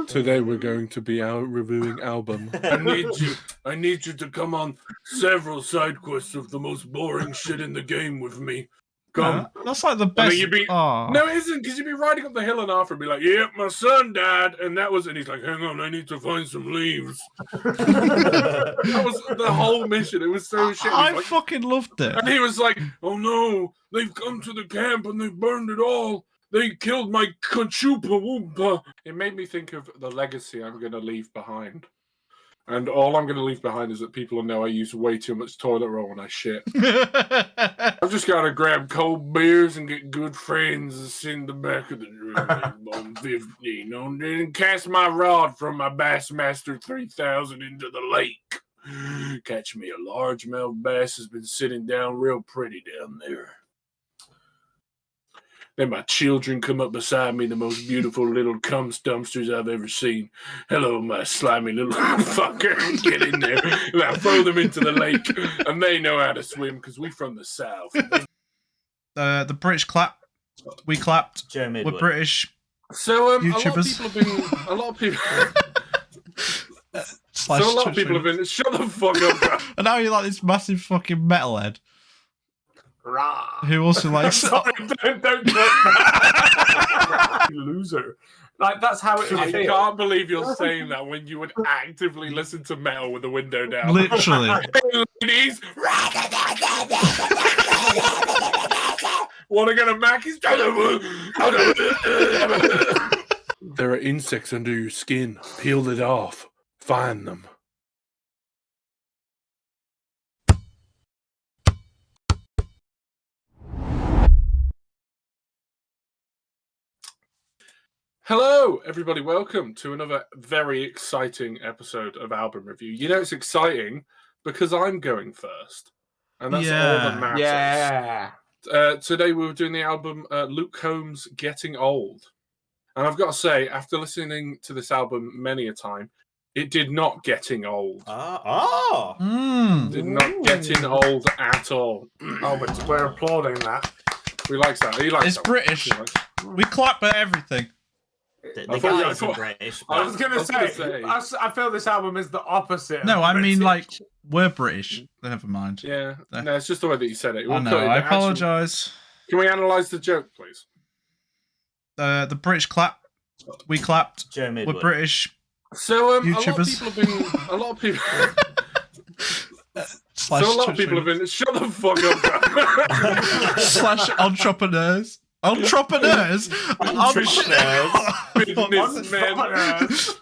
Today we're going to be out reviewing album. I need you to come on several side quests of the most boring shit in the game with me. Come. Yeah, that's like the best. You'd be, No, it isn't, because you'd be riding up the hill and Arthur would be like, "Yep, my son died," and he's like, "Hang on, I need to find some leaves." That was the whole mission. It was so shit. I fucking loved it. And he was like, "Oh no, they've come to the camp and they've burned it all. They killed my Kachupa Woompa." It made me think of the legacy I'm going to leave behind. And all I'm going to leave behind is that people will know I use way too much toilet roll when I shit. I've just got to grab cold beers and get good friends and sit in the back of the room on 15 and then cast my rod from my Bassmaster 3000 into the lake. Catch me a largemouth bass has been sitting down real pretty down there. Then my children come up beside me, the most beautiful little cum dumpsters I've ever seen. "Hello, my slimy little fucker." Get in there. And I throw them into the lake. And they know how to swim because we're from the South. The British clap. We clapped. We're British. So YouTubers. a lot of people have been. Shut the fuck up, bro. And now you're like this massive fucking metalhead. Who also likes Sorry, don't loser. Like that's how it is. I can't believe you're saying that when you would actively listen to metal with the window down. Literally. Ladies, wanna get a Mackey's? There are insects under your skin. Peel it off. Find them. Hello, everybody. Welcome to another very exciting episode of Album Review. You know it's exciting because I'm going first. And that's all that matters. Yeah. Today we were doing the album Luke Combs' Getting Old. And I've got to say, after listening to this album many a time, it did not getting old. Did not getting old at all. Oh, but we're applauding that. We like that. He likes It's that. British. We clap at everything. The guys are British. I was going to say, I feel this album is the opposite. No, I mean, British. like, we're British. Never mind. Yeah. No, it's just the way that you said it. I know, I apologise. Can we analyse the joke, please? The British clap. We clapped. We're British. So, YouTubers. a lot of people have been. Shut the fuck up, Slash entrepreneurs. Entrepreneurs. Businessmen.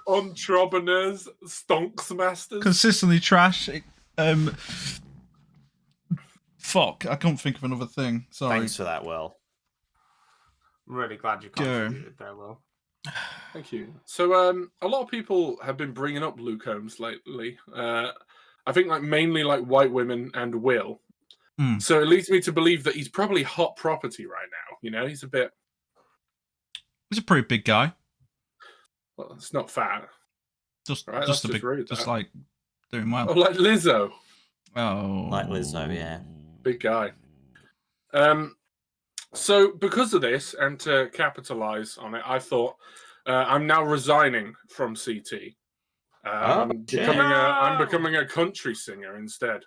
Entrepreneurs. Stonks masters. Consistently trash. Fuck, I can't think of another thing. Sorry. Thanks for that, Will. I'm really glad you contributed there, Will. Thank you. So, a lot of people have been bringing up Luke Combs lately. I think, like, mainly like white women and Will. So it leads me to believe that he's probably hot property right now. You know, he's a pretty big guy. Well, it's not fat. Just right? just a big, rude, just that. like doing well. Oh, like Lizzo. Oh, Like Lizzo, yeah. Big guy. So because of this, and to capitalize on it, I thought I'm now resigning from CT. I'm becoming a country singer instead.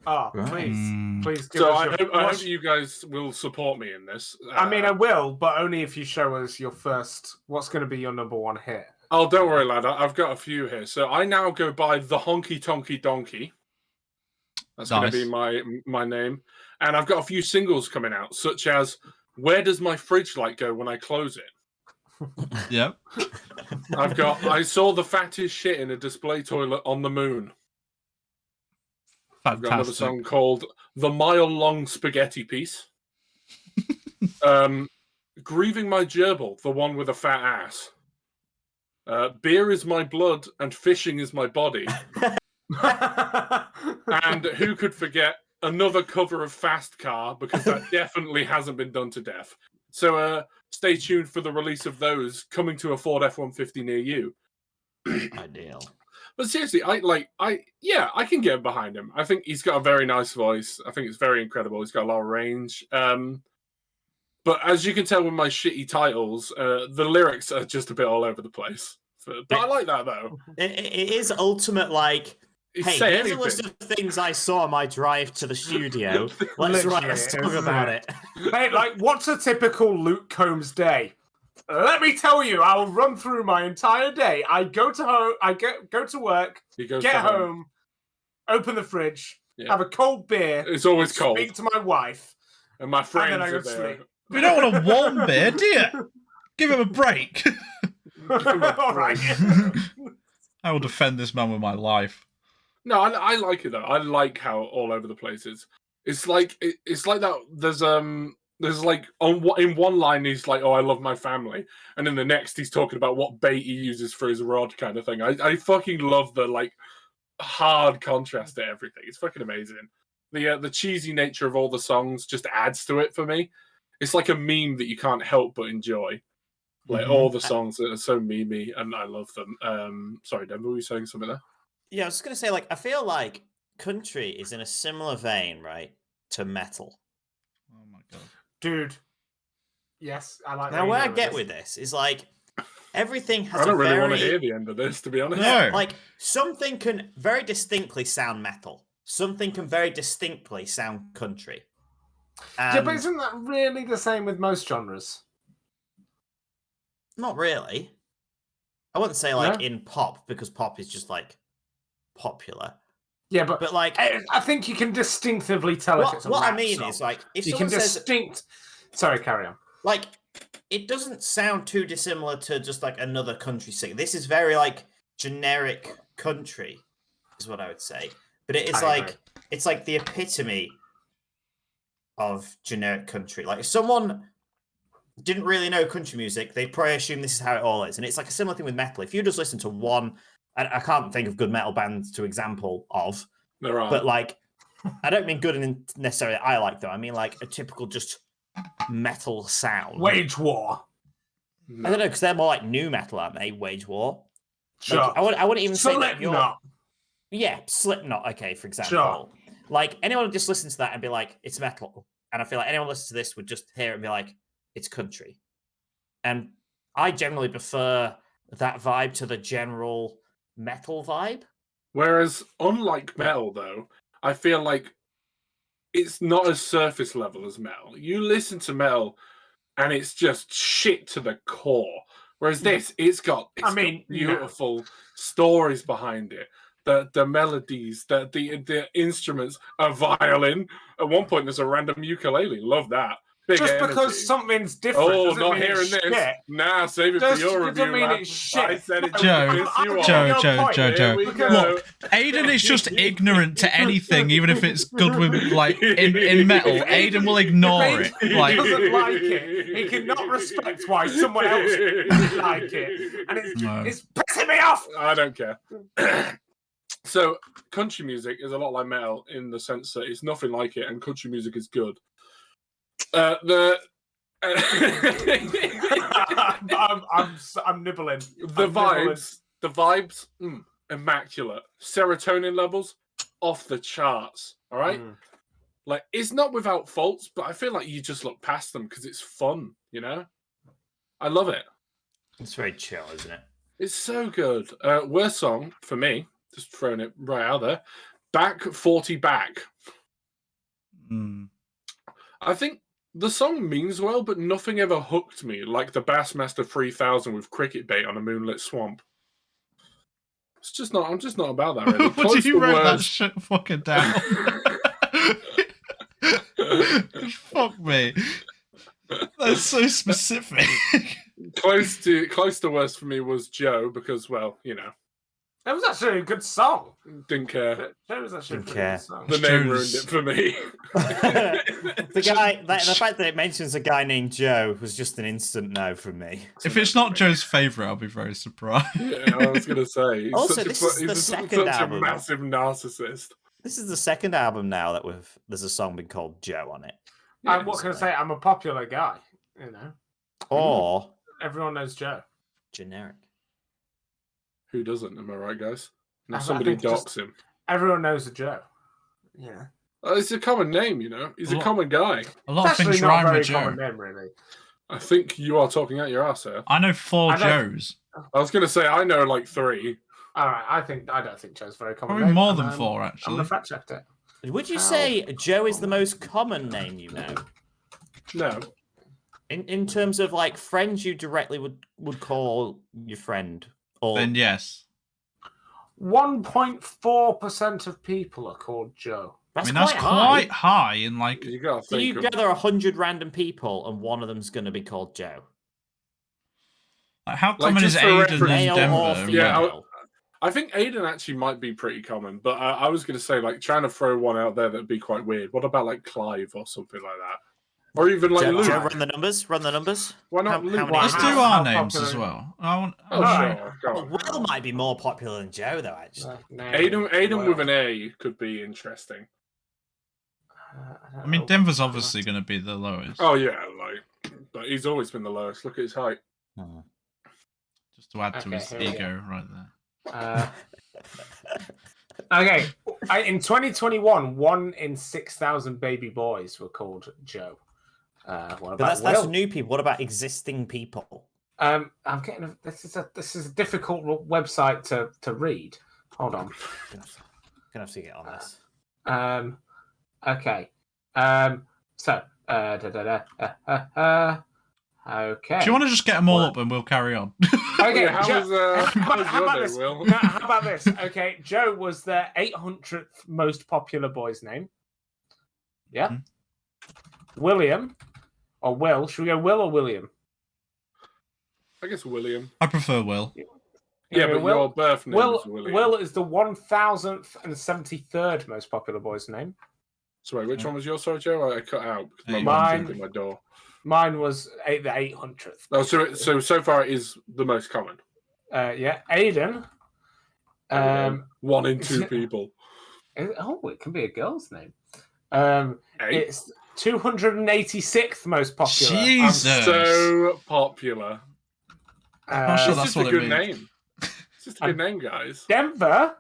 Oh, please give So us I hope you guys will support me in this. I mean, I will, but only if you show us your first. What's going to be your number one hit? Oh, don't worry, lad. I've got a few here. So I now go by the Honky Tonky Donkey. That's going to be my name. And I've got a few singles coming out, such as "Where Does My Fridge Light Go When I Close It?" Yep. I saw the fattest shit in a display toilet on the moon. I've got another song called "The Mile Long Spaghetti Piece." "Grieving My Gerbil," the one with a fat ass. "Beer is my blood and fishing is my body." And who could forget another cover of Fast Car, because that definitely hasn't been done to death. So stay tuned for the release of those coming to a Ford F-150 near you. Ideal. But seriously, I can get behind him. I think he's got a very nice voice. I think it's very incredible. He's got a lot of range. But as you can tell with my shitty titles, the lyrics are just a bit all over the place. But I like that though. It is ultimate like. Hey, Say here's anything. a list of things I saw on my drive to the studio. Let's write a song about it. Mate, like, what's a typical Luke Combs day? Let me tell you, I'll run through my entire day. I go to home, go to work, get home, open the fridge, have a cold beer. It's always cold. Speak to my wife, and my friends and then I go are to there. sleep. You don't want a warm beer, do you? Give him a break. All right. I will defend this man with my life. No, I like it though. I like how all over the place is. It's like that. There's like in one line he's like, "Oh, I love my family," and in the next he's talking about what bait he uses for his rod, kind of thing. I fucking love the like hard contrast to everything. It's fucking amazing. The cheesy nature of all the songs just adds to it for me. It's like a meme that you can't help but enjoy. Like all the songs that are so memey, and I love them. Sorry, Denver, were you saying something there? Yeah, I was just gonna say, like, I feel like country is in a similar vein, right, to metal. Oh my god, dude. Yes, I like. Now, where I get with this is like everything has. I don't really want to hear the end of this, to be honest. No. Like something can very distinctly sound metal. Something can very distinctly sound country. Yeah, but isn't that really the same with most genres? Not really. I wouldn't say like in pop because pop is just like popular. Yeah, but like I think you can distinctively tell if it's a what rap I mean song. is like if you someone can says distinct. Sorry, carry on. Like it doesn't sound too dissimilar to just like another country singer. This is very like generic country, is what I would say. But it is it's like the epitome of generic country. Like if someone didn't really know country music, they'd probably assume this is how it all is. And it's like a similar thing with metal. If you just listen to one, and I can't think of good metal bands to example of, there are. But like, I don't mean good and necessarily I like though. I mean like a typical just metal sound. Wage War. I don't know, because they're more like new metal, aren't they? Wage War. Sure. Like, I wouldn't even say that Slipknot. Yeah, Slipknot. Okay, for example. Sure. Like anyone would just listen to that and be like, it's metal. And I feel like anyone listens to this would just hear it and be like, it's country. And I generally prefer that vibe to the general metal vibe. Whereas, unlike metal, though, I feel like it's not as surface level as metal. You listen to metal, and it's just shit to the core. Whereas this, it's got beautiful stories behind it. The melodies, the instruments, a violin. At one point, there's a random ukulele. Love that. Big Just energy. because something's different. Oh, doesn't not mean hearing it's this. Shit. Nah, save it Just for your doesn't review. mean it's shit. I said it. Joe, Joe. Look, Aidan is just Look, ignorant to anything, even if it's good with like in metal. Aidan will ignore it. Like, he doesn't like it. He cannot respect why someone else like it, and it's pissing me off. I don't care. So, country music is a lot like metal in the sense that it's nothing like it, and country music is good. I'm nibbling. The vibes, immaculate. Serotonin levels off the charts. All right, like it's not without faults, but I feel like you just look past them because it's fun. You know, I love it. It's very chill, isn't it? It's so good. Worst song for me, just throwing it right out there. Back 40 Back. I think the song means well, but nothing ever hooked me like the Bassmaster 3000 with cricket bait on a moonlit swamp. It's just not. I'm just not about that. Really. What do you write that shit fucking down? Fuck me. That's so specific. Close to worst for me was Joe because, well, you know. That was actually a good song. Didn't care. Joe was actually Didn't a care. good song. The name ruined it for me. The fact that it mentions a guy named Joe was just an instant no from me. If it's not Joe's favourite, I'll be very surprised. Yeah, I was gonna say. He's Also, such this a, is the he's second such album. a massive narcissist. This is the second album now that there's a song been called Joe on it. And what can I say? I'm a popular guy, you know. Or Everyone knows Joe. generic. Who doesn't? Am I right, guys? Now I somebody think docks him. Everyone knows a Joe. Yeah. It's a common name, you know. He's a common guy. A lot of Actually, things not rhyme a very with Joe. common name, really. I think you are talking out your ass here. I know 4 Joes. I was going to say I know like 3. All right, I don't think Joe's very common. Probably name, more and than I'm 4, I'm actually. gonna fact check it. Would you say Joe is the most common name you know? No. In terms of like friends you directly would call your friend? Or Then yes. 1.4% of people are called Joe. that's That's high. quite high in like. You got to So you think of... gather 100 random people and one of them's going to be called Joe. How Like, common is just for Aidan reference- in Male or Denver? female? I think Aidan actually might be pretty common, but I was going to say, like, trying to throw one out there that'd be quite weird. What about, like, Clive or something like that? Or even, like, Luke? Joe, run the numbers. Run the numbers. Why not How Luke? many Let's is do it? our How names popular- as well. I want. Oh, Alright. sure. Go Well, on. Will might be more popular than Joe, though. Actually, Aidan with an A could be interesting. I mean, Denver's obviously going to be the lowest. Oh, yeah, like, but he's always been the lowest. Look at his height. Just to add to his here we ego right there. Okay, in 2021, 1 in 6,000 baby boys were called Joe. What but about that's Will? new people. What about existing people? I'm getting this is a difficult website to read. Hold on. Gonna have to get on this. Okay. So. Okay. Do you want to just get them all up and we'll carry on? Okay, How Joe, was how your about day, this? Will? No, how about this? Okay, Joe was the 800th most popular boy's name. Yeah. William or Will. Should we go Will or William? I guess William. I prefer Will. Yeah, Okay, but Will, your birth name Will, is William. Will is the 1,073rd most popular boy's name. Sorry, which one was yours, sorry, Joe? I cut out because my Mine- mum opened my door. Mine was the 800th. Oh, so far it is the most common. Yeah, Aidan. 1 in 2 people. It can be a girl's name. Hey, It's 286th most popular. I'm Jesus. so popular. not sure It's that's just a what it good means. name. It's just a good name, guys. Denver,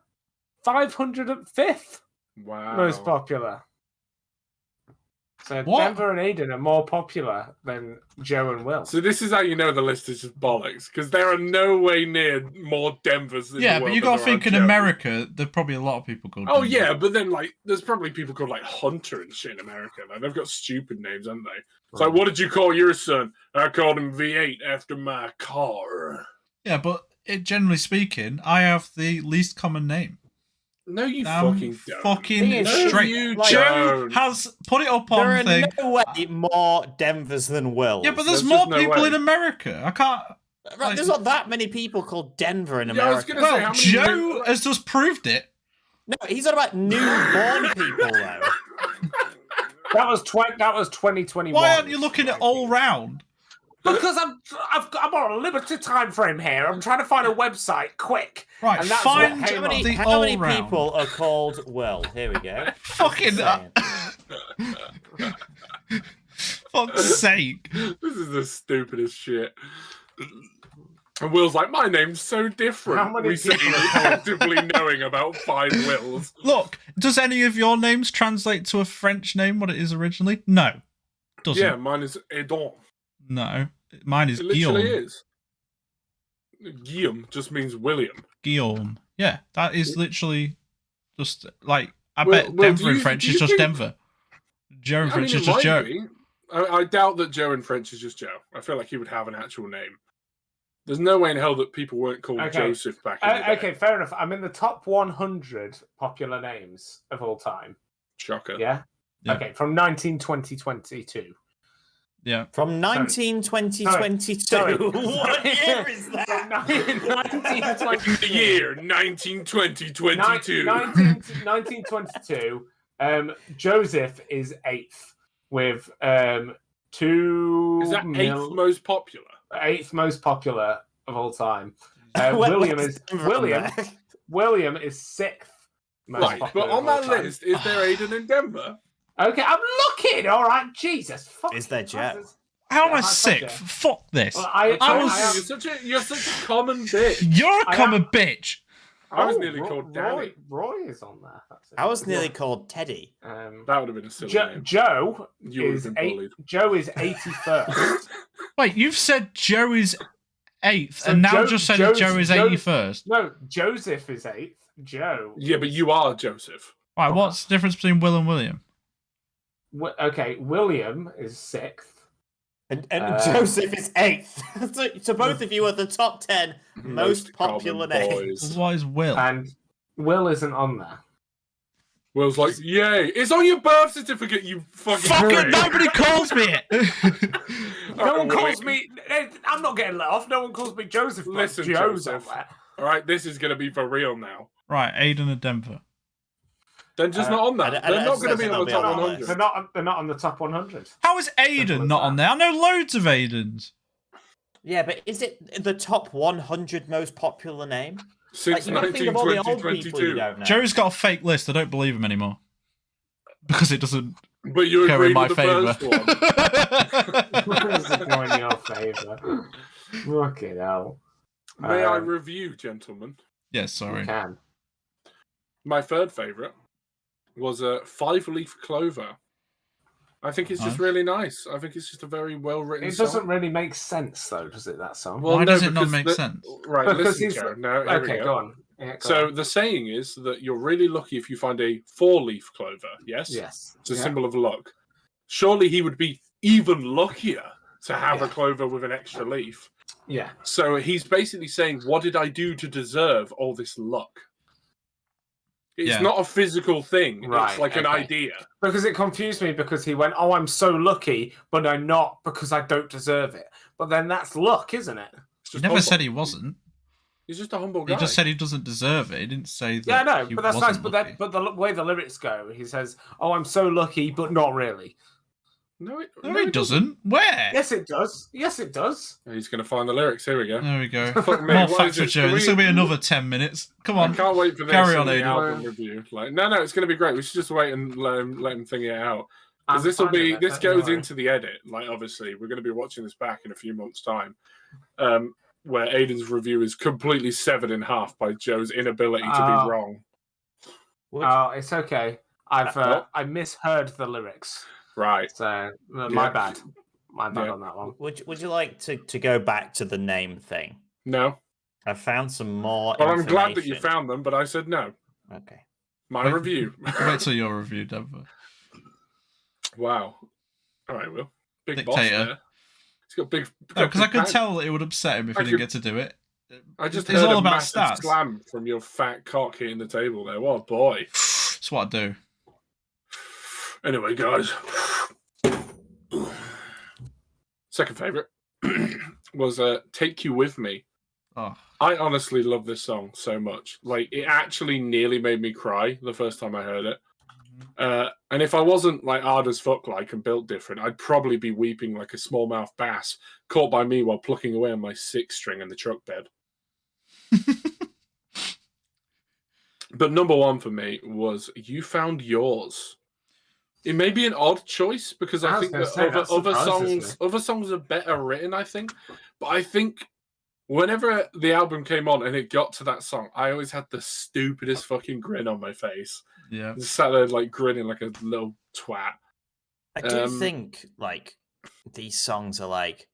505th Wow. most popular. So What? Denver and Aidan are more popular than Joe and Will. So this is how you know the list is just bollocks, because there are no way near more Denvers in Yeah, the but world you got to than there think are in Joes. America, there's probably a lot of people called. Oh Denver. yeah, but then like there's probably people called like Hunter and shit in America. Like they've got stupid names, haven't they? It's like, what did you call your son? I called him V8 after my car. Yeah, but generally speaking, I have the least common name. No, you Damn fucking don't. fucking No, straight. you Joe don't. has put it up There on are thing. no way more Denvers than Will. Yeah, but there's There's more just no people way. in America. I can't. Right, there's not that many people called Denver in Yeah, I was America. gonna say, Well, how many Joe has just proved it. No, he's on about newborn people though. That was 2021. Why aren't you looking at all round? Because I'm on a limited time frame here. I'm trying to find a website quick. Right, And that's find what came up. the How many all round. people are called Will? Here we go. Fucking Saying. fuck's sake! This is the stupidest shit. And Will's like, my name's so different. How many Recently people are actively knowing about 5 Wills. Look, does any of your names translate to a French name? What it is originally? No, doesn't. Yeah, mine is Aidan. No, mine is It literally Guillaume. is. Guillaume just means William. Guillaume. Yeah, that is literally just like I Well, bet do Denver in you- French do is you just think- Denver. Joe in I French mean, is it just might Joe. be. I doubt that Joe in French is just Joe. I feel like he would have an actual name. There's no way in hell that people weren't called Okay. Joseph back in the day. Okay, fair enough. I'm in the top 100 popular names of all time. Shocker. Yeah? Yeah. Okay, from 1920-22. Yeah. From 1920-22. Sorry. What year is that? In the 1922. year 1920-22. 1922. Joseph is 8th with 2 Is that 8th most popular? 8th most popular of all time. Where- William where's is Denver on there? William is 6th most Right, popular. but on of all that time. list, is there Aidan in Denver? Okay, I'm looking. All right, Jesus. Fuck. Is there Joe? How am I Yeah, I sixth? told Fuck this. Well, I was- I am- You're such a common bitch. You're a I common bitch. I was nearly called Danny. Roy is on there. That's it. I was nearly called Teddy. That would have been a silly name. Joe You would is have been bullied. Joe is 81st. Wait, you've said Joe is 8th, So and now Joe- just said Joe's- Joe is Joe- 81st. No, Joseph is 8th. Joe. Yeah, but you are Joseph. Right, what's the difference between Will and William? Okay, William is 6th. And Joseph is 8th. so both of you are the top 10 most popular common names. boys. What is Will? And Will isn't on there. Will's like, yay! It's on your birth certificate, you fucking. Fuck prick. it, nobody calls me it! No one calls me. I'm not getting let off. No one calls me Joseph. But Listen, Joe's Joseph. on there. All right, this is gonna be for real now. Right, Aidan and Denver. They're just not on that. They're not going to be on the top on 100. They're not on the top 100. How is Aidan not on there? I know loads of Aidans. Yeah, but is it the top 100 most popular name? Since you gotta think of all the old people you 1922. don't know. Joe's got a fake list. I don't believe him anymore. Because it doesn't But you go agreed in my with the favour. first one. This is going in your favour. Fucking hell. May I review, gentlemen? Yes, sorry. You can. My third favourite was a 5-leaf clover. I think it's just Nice. really nice. I think it's just a very well-written It song. doesn't really make sense, though, does it, that song? Well, Why no, does it not because make sense? Right, Because listen, he's- Joe. No, here Okay, we go on. Yeah, go So on. the saying is that you're really lucky if you find a 4-leaf clover. Yes. Yes. It's a Yeah. symbol of luck. Surely he would be even luckier to have a Yeah. clover with an extra leaf. Yeah. So he's basically saying, what did I do to deserve all this luck? It's Yeah. not a physical thing. Right, It's like an okay. idea. Because it confused me because he went, "Oh, I'm so lucky, but I'm not because I don't deserve it." But then that's luck, isn't it? It's He just never humble. said he wasn't. He's just a humble He guy. just said he doesn't deserve it. He didn't say that. Yeah, I know, he but that's wasn't nice. But lucky. but the way the lyrics go, he says, "Oh, I'm so lucky, but not really." No, No, he doesn't. Where? Yes, it does. Yes, it does. He's going to find the lyrics. Here we go. There we go. Fuck me, More what facts is for this? Joe. Can This we- will be another 10 minutes. Come I on. can't wait for this. Carry on, and the Aidan. album review. Like, no, it's going to be great. We should just wait and let him think it out. Because I'm this will fine with be it, this don't goes worry. into the edit. Like, obviously, we're going to be watching this back in a few months' time, where Aidan's review is completely severed in half by Joe's inability to be wrong. Oh, it's okay. I What? misheard the lyrics, Right. so my Yeah. bad. My bad Yeah. on that one. Would you like to go back to the name thing? No. I found some more. Well, I'm glad that you information. found them, but I said no. Okay. My Wait. review. Wait till your review, Denver. Wow. All right, Will. Big boss Dictator. there. He's got big. Because I big could pants. tell it would upset him if I he didn't could- get to do it. I just It's heard all a about massive stats. slam from your fat cock hitting the table there. What a boy. That's what I do. Anyway, guys. Second favourite was Take You With Me. Oh, I honestly love this song so much. Like, it actually nearly made me cry the first time I heard it. And if I wasn't like hard as fuck like and built different, I'd probably be weeping like a smallmouth bass caught by me while plucking away on my 6-string in the truck bed. But number one for me was You Found Yours. It may be an odd choice because I I was think gonna that say, that surprises other songs are better written, I think. But I think whenever the album came on and it got to that song, I always had the stupidest fucking grin on my face. yeah. Just sat there like grinning like a little twat. I do Um, think like these songs are like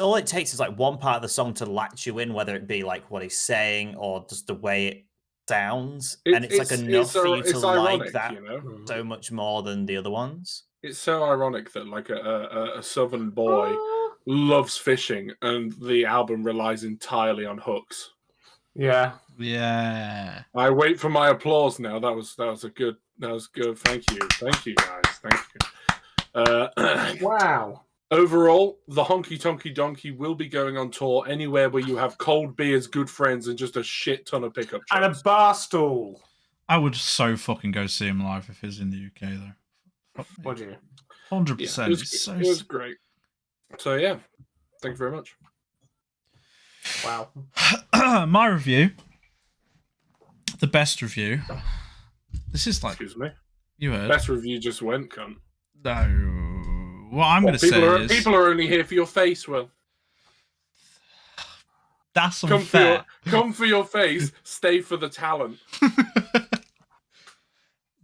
all it takes is like one part of the song to latch you in, whether it be like what he's saying or just the way it sounds, and it's like enough for you to it's like ironic, that you know? so much more than the other ones. It's so ironic that like a southern boy loves fishing and the album relies entirely on hooks. Yeah. Yeah. I wait for my applause now. That was good. Thank you guys. Thank you. Wow. Overall, the Honky Tonky Donkey will be going on tour anywhere where you have cold beers, good friends, and just a shit ton of pickup And a trucks. bar stool. I would so fucking go see him live if he's in the UK, though. Fuck me. Would you? 100%. it was, It's so it was great. So yeah, thank you very much. Wow. My review, the best review. This is like Excuse me. you heard. Best review just went, cunt. No. What I'm Well, going to say is people are only here for your face, Will. That's unfair. Come for your face, stay for the talent.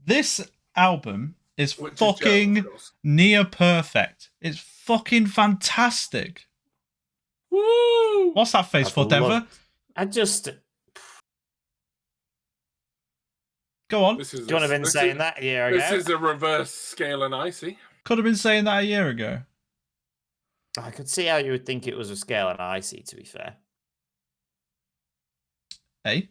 This album is Which is fucking Joe, of course. near perfect. It's fucking fantastic. Woo! What's that face for, Denver? I just. Go on. Do you want to have been saying that a year ago? This is a reverse scale and icy. Could have been saying that a year ago. I could see how you would think it was a scale and icy, to be fair. Hey?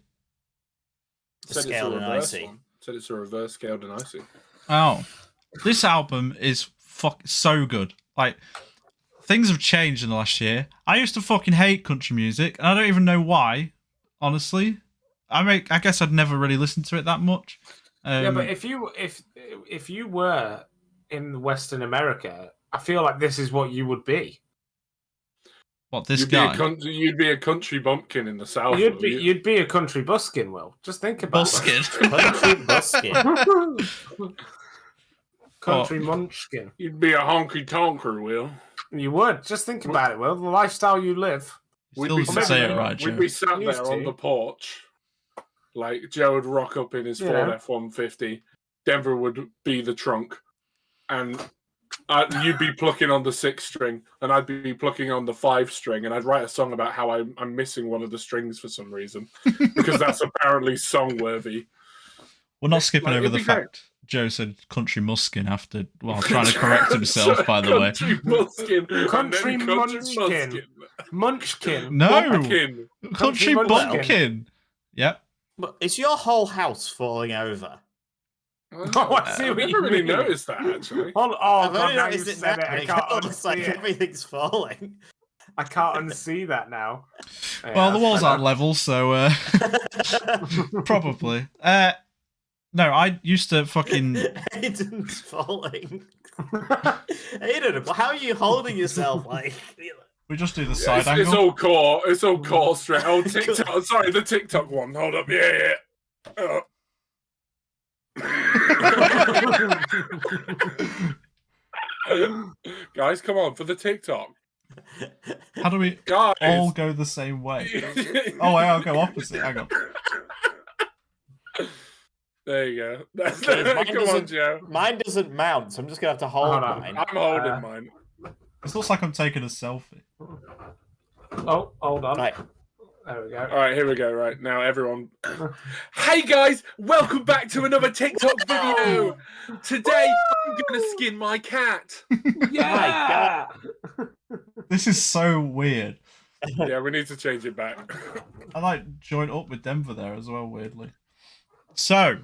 Said Scaled it's a and reverse icy. one. Said it's a reverse scaled and icy. Oh. This album is so good. Like, things have changed in the last year. I used to fucking hate country music, and I don't even know why, honestly. I guess I'd never really listened to it that much. Yeah, but if you were in Western America, I feel like this is what you would be. What, this you'd guy? You'd be a country bumpkin in the South. You'd be a country buskin, Will. Just think about Buskin. Country buskin. it. Country munchkin. You'd be a honky tonker, Will. You would. Just think about it, Will. The lifestyle you live. Still doesn't say it right, Joe. We'd be sat Used there on to. the porch. Like, Joe would rock up in his Ford F-150. Denver would be the trunk. And you'd be plucking on the 6 string. And I'd be plucking on the 5 string. And I'd write a song about how I'm missing one of the strings for some reason. Because that's apparently song-worthy. We're not skipping over the fact Joe said country muskin after, while trying to correct himself, by the way. Country muskin. Country and then munchkin. Munchkin. No! Bumpkin. Country Country bumpkin! Yep. But is your whole house falling over? Oh, I see what never you really mean. noticed that, actually. Oh, I've God, only now noticed you've it said now. it. I It can't looks like unsee it. everything's falling. I can't unsee that now. Well, the walls aren't level, so probably. No, I used to fucking. Aidan's falling. Aidan, how are you holding yourself like? We just do the side It's angle. all core. It's all core straight. Oh, TikTok. Sorry, the TikTok one. Hold up. Yeah. Guys, come on for the TikTok. How do we Guys. all go the same way? Oh, I'll go opposite. Hang on. There you go. Mine Come on, Joe. Mine doesn't mount, so I'm just gonna have to hold Hold on. mine. I'm holding mine. This looks like I'm taking a selfie. Oh, hold on. Right. There we go. All right, here we go. Right now, everyone. Hey guys, welcome back to another TikTok video. Today, I'm gonna skin my cat. Yeah. This is so weird. Yeah, we need to change it back. I like joined up with Denver there as well, weirdly. So,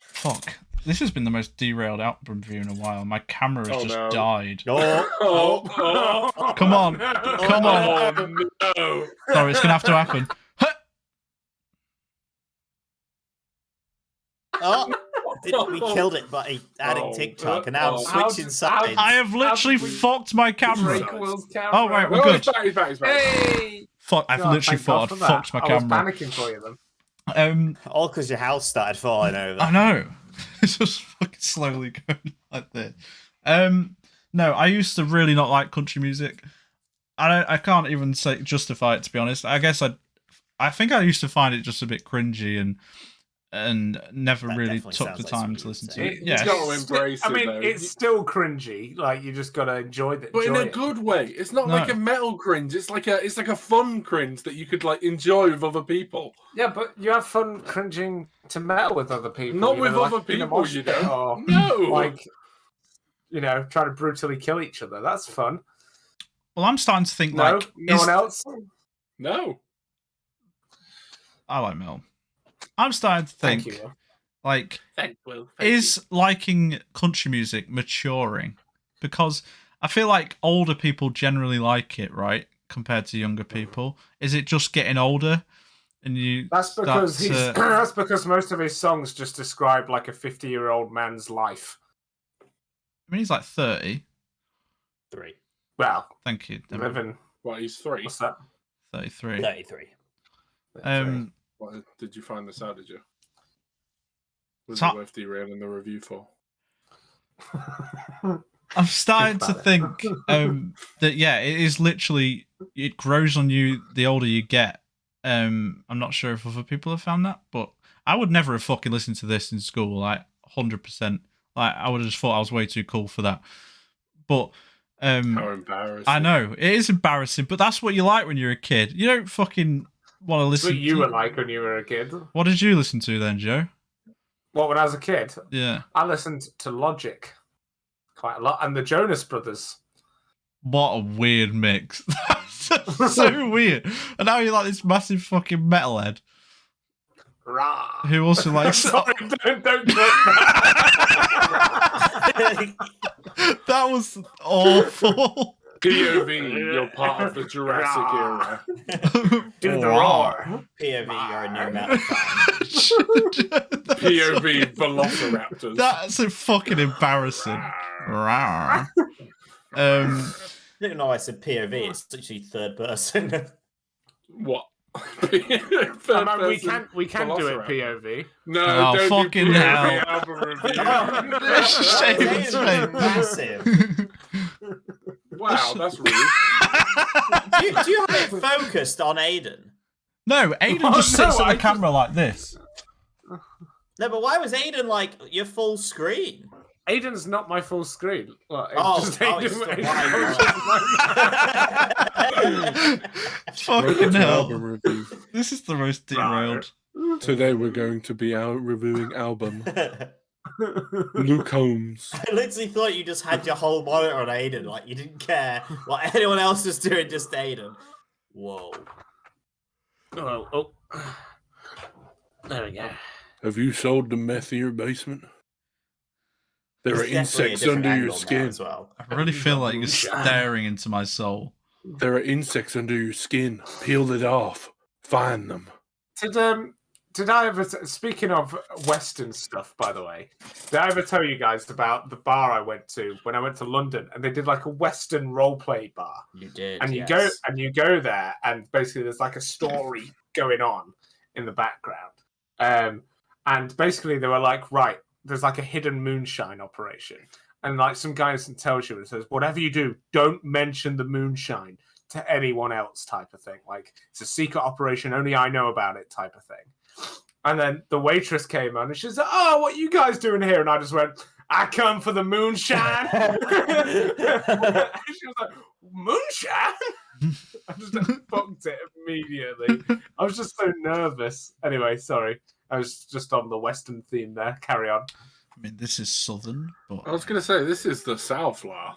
fuck. This has been the most derailed album review in a while. My camera has just died. Oh, Come on. Come on. No. Sorry, it's going to have to happen. Oh, we killed it by adding TikTok, and now I'm switching sides. I have literally fucked my camera. Oh, right, we're Oh, good. he's back. Hey! Fuck, I've God, literally thank God thought I'd for that. fucked my I was camera. panicking for you then. All because your house started falling over. I know. It's just fucking slowly going like this. No, I used to really not like country music. I can't even justify it, to be honest. I guess I think I used to find it just a bit cringy and never That really definitely took sounds the like time something to you listen would to say. it. Yeah. Got to embrace I mean, it, though. it's still cringy. Like you just gotta enjoy it. But in a good way. It's not like a metal cringe. It's like a fun cringe that you could like enjoy with other people. Yeah, but you have fun cringing to metal with other people. Not you with know, other like in a people, mosh you pit don't. or, No. Like, try to brutally kill each other. That's fun. Well, I'm starting to think No, like no one else. No. I like metal. I'm starting to think Thank you. like Thank you. is liking country music maturing? Because I feel like older people generally like it, right? Compared to younger people. Is it just getting older? And you That's because start to- that's because most of his songs just describe like a 50-year-old man's life. I mean, he's like 30. 3. Well, Thank you. Devin. living. What, he's 3? What's that? 33. 33. What, did you find this out, did you? Was So- it worth derailing the review for? I'm starting to about think that, yeah, it is literally it grows on you the older you get. I'm not sure if other people have found that, but I would never have fucking listened to this in school, like 100%. Like I would have just thought I was way too cool for that. But How embarrassing! I know it is embarrassing, but that's what you like when you're a kid. You don't fucking want to listen. What you were like when you were a kid. What did you listen to then, Joe? What, when I was a kid? Yeah. I listened to Logic quite a lot, and the Jonas Brothers. What a weird mix. That's so weird. And now you're like this massive fucking metalhead. Rah. Who also likes... Sorry, don't cut that. That was awful. POV, you're part of the Jurassic era. Do the roar. POV, you're a new metal fan. POV, Velociraptors. That's a fucking embarrassing. Rawr. I didn't know I said POV. It's literally third person. What? We can do it POV. No, Oh, don't fucking do POV hell. album review. Shame, shame. Massive. Wow, that's rude. Do you have it focused on Aidan? No, Aidan just sits at the camera like this. No, but why was Aidan like your full screen? Aidan's not my full screen. Well, It's the Fucking hell. Album review. This is the most derailed. Today we're going to be out reviewing album. Luke Holmes. I literally thought you just had your whole monitor on Aidan, like you didn't care what anyone else was doing, just Aidan. Whoa. Oh. There we go. Have you sold the meth in your basement? There are There's definitely a insects different under your angle now skin. as well. I really feel like you're staring into my soul. There are insects under your skin. Peel it off. Find them. Did I ever? Speaking of Western stuff, by the way, did I ever tell you guys about the bar I went to when I went to London, and they did like a Western roleplay bar? You did, And you yes. go there, and basically there's like a story going on in the background. And basically they were like, right, there's like a hidden moonshine operation, and like some guy tells you and says, whatever you do, don't mention the moonshine to anyone else, type of thing. Like it's a secret operation, only I know about it, type of thing. And then the waitress came on and she said, "Oh, what are you guys doing here?" And I just went, "I come for the moonshine." She was like, "Moonshine?" I just fucked it immediately. I was just so nervous. Anyway, sorry. I was just on the Western theme there. Carry on. I mean, this is southern, but I was going to say, this is the South, La.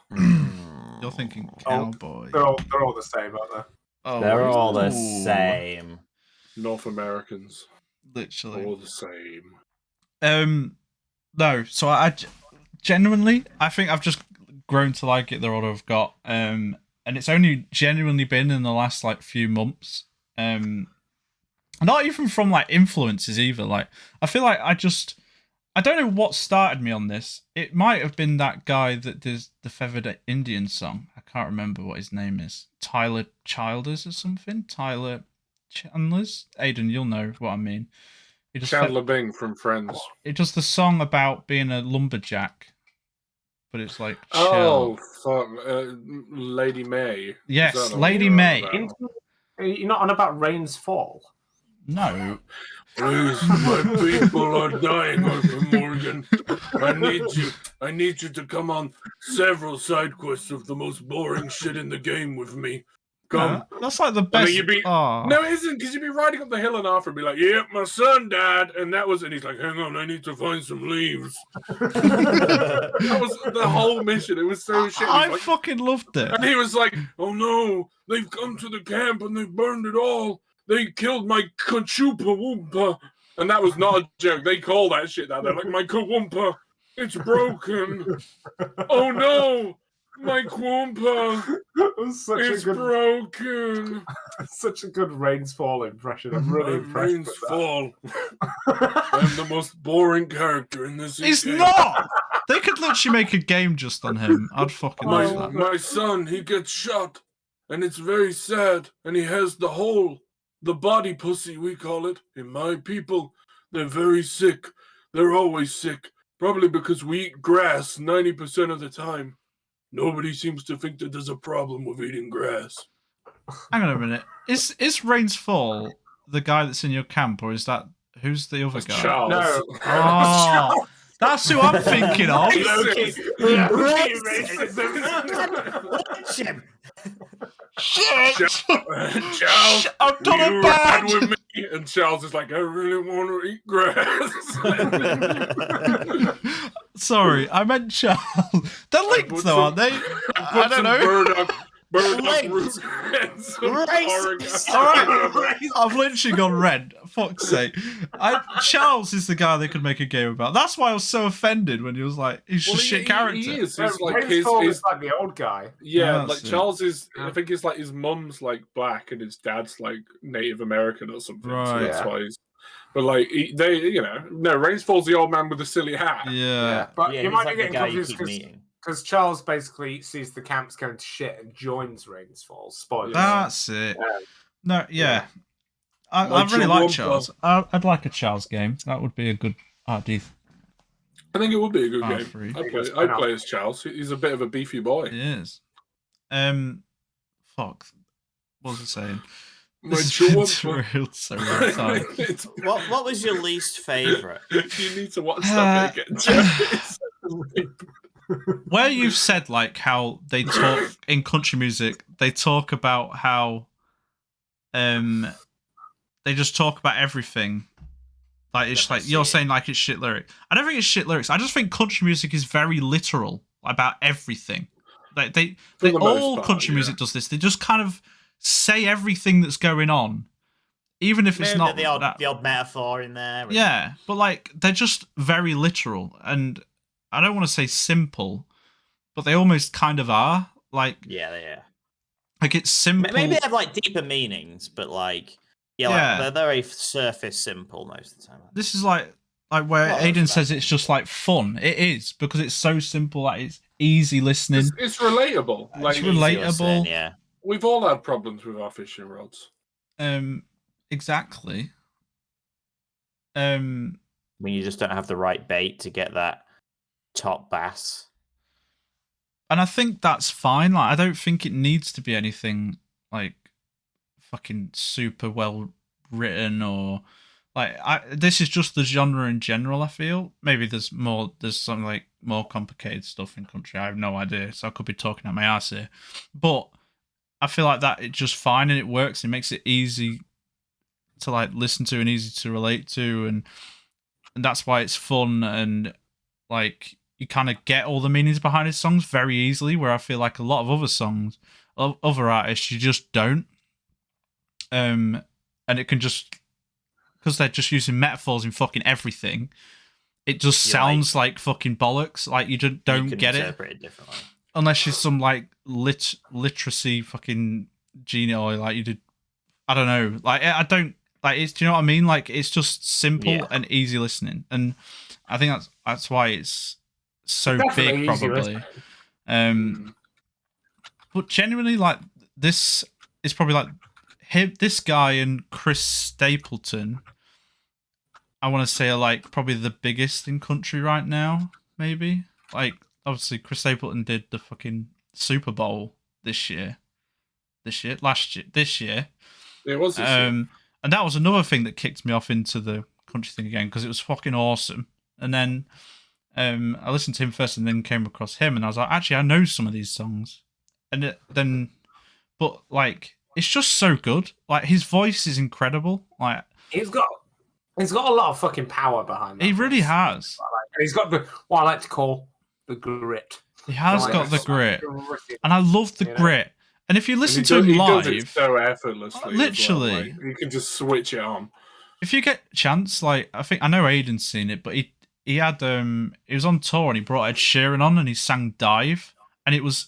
you're thinking cowboy. They're all the same, aren't they? Oh, They're all the ooh. same. North Americans. Literally. All the same. No, so I genuinely, I think I've just grown to like it the older I've got. And it's only genuinely been in the last like few months. Not even from like influences either. Like I feel like I don't know what started me on this. It might have been that guy that does the Feathered Indian song. I can't remember what his name is. Tyler Childers or something. Tyler Chandler's. Aidan, you'll know what I mean. He does Chandler Bing from Friends. It does the song about being a lumberjack, but it's like chill. Oh, fuck. Lady May. Is Yes, that Lady what May. you're on about? You're not on about Rain's Fall? No. Please, my people are dying, Arthur Morgan. I need you to come on several side quests of the most boring shit in the game with me. Come. That's like the And best. then you'd be, Oh. no, it isn't, because you'd be riding up the hill and Arthur would be like, "Yep, my son died," and he's like, "Hang on, I need to find some leaves." That was the whole mission. It was so shit. I Like, fucking loved it. and he was like, "Oh no, they've come to the camp and they've burned it all. They killed my Kachupa Woompa." And that was not a joke. They call that shit that. They're like, "My Kawumpa, it's broken. Oh no, my Kwumpa, it's broken." Such a good Rain's Fall impression. I'm really impressed. Rain's with that. Fall. I'm the most boring character in this. He's game. not. They could literally make a game just on him. I'd fucking love that. My son, he gets shot, and it's very sad. And he has the body pussy, we call it. In my people, they're very sick. They're always sick. Probably because we eat grass 90% of the time. Nobody seems to think that there's a problem with eating grass. Hang on a minute. Is Rains Fall the guy that's in your camp, or is that who's the other guy? Charles. No. Oh, that's who I'm thinking of. Loki. Loki racism. Shit! Charles, I've done you it bad. ride with me. And Charles is like, I really want to eat grass. Sorry, I meant Charles. They're linked though, aren't they? I don't know. Burdock root and some Racist. oregano. All right, I've literally gone red. Fuck's sake. Charles is the guy they could make a game about. That's why I was so offended when he was like, he's just shit character. He is. No, He's like Rains Fall his is like the old guy. yeah, That's like it. Charles is. I think it's like his mum's like black and his dad's like Native American or something. So Right. that's why he's. But like they, no, Rains Fall's the old man with the silly hat. Yeah. But Yeah, you he's might like be the getting guy you confused keep because meeting. Charles basically sees the camps going to shit and joins Rains Fall. Spoilers. That's it. No, yeah. I Like really like Chumpumpa. Charles. I'd like a Charles game. That would be a good idea. I think it would be a good Oh, game. free. I'd play as Charles. He's a bit of a beefy boy. It is. Fuck. What was I saying? My This has been Chumpumpa. derailed so many times. It's- What was your least favourite? you need to watch that bit again. Where you've said like how they talk in country music, they talk about how they just talk about everything. Like it's like you're saying like it's shit lyrics. I don't think it's shit lyrics. I just think country music is very literal about everything. Like they the most all part, country yeah. music does this. They just kind of say everything that's going on, even if it's Maybe not the odd, that. the odd metaphor in there. and- Yeah, but like they're just very literal, and I don't want to say simple, but they almost kind of are. Like Yeah. like it's simple. Maybe they have like deeper meanings, but like Yeah. like they're very surface simple most of the time. This is like where Well, Aidan that's says it's just like fun. It is because it's so simple that it's easy listening. It's relatable. Like It's Easy relatable. listening, yeah. we've all had problems with our fishing rods. Exactly. When you just don't have the right bait to get that top bass. And I think that's fine. Like I don't think it needs to be anything like fucking super well written or like this is just the genre in general. I feel maybe there's some like more complicated stuff in country. I have no idea, so I could be talking out my ass here, but I feel like that it's just fine and it works. It makes it easy to like listen to and easy to relate to, and that's why it's fun and like you kind of get all the meanings behind his songs very easily. Where I feel like a lot of other songs, of other artists, you just don't. And it can just because they're just using metaphors in fucking everything. It just You're sounds like fucking bollocks. Like you just don't You can get it interpret it differently. unless you're some like literacy fucking genie or like you did. I don't know. Like I don't like it's. Do you know what I mean? Like it's just simple Yeah. and easy listening, and I think that's why it's so Definitely big, easy probably. listening. But genuinely, like this is probably like him, this guy, and Chris Stapleton. I want to say are like probably the biggest in country right now. Maybe like obviously Chris Stapleton did the fucking Super Bowl this year. This year. It was this year. And that was another thing that kicked me off into the country thing again because it was fucking awesome. And then I listened to him first and then came across him and I was like, actually, I know some of these songs. And but like, it's just so good. Like his voice is incredible. Like He's got a lot of fucking power behind him. he really has. He's got what I like to call the grit. He has Like, got the it's grit. gritty. And I love the You know? grit. And if you listen And to him he does it live, so effortlessly. as well, Literally. like, you can just switch it on. if you get a chance, like I know Aidan's seen it, but he had he was on tour and he brought Ed Sheeran on and he sang Dive and it was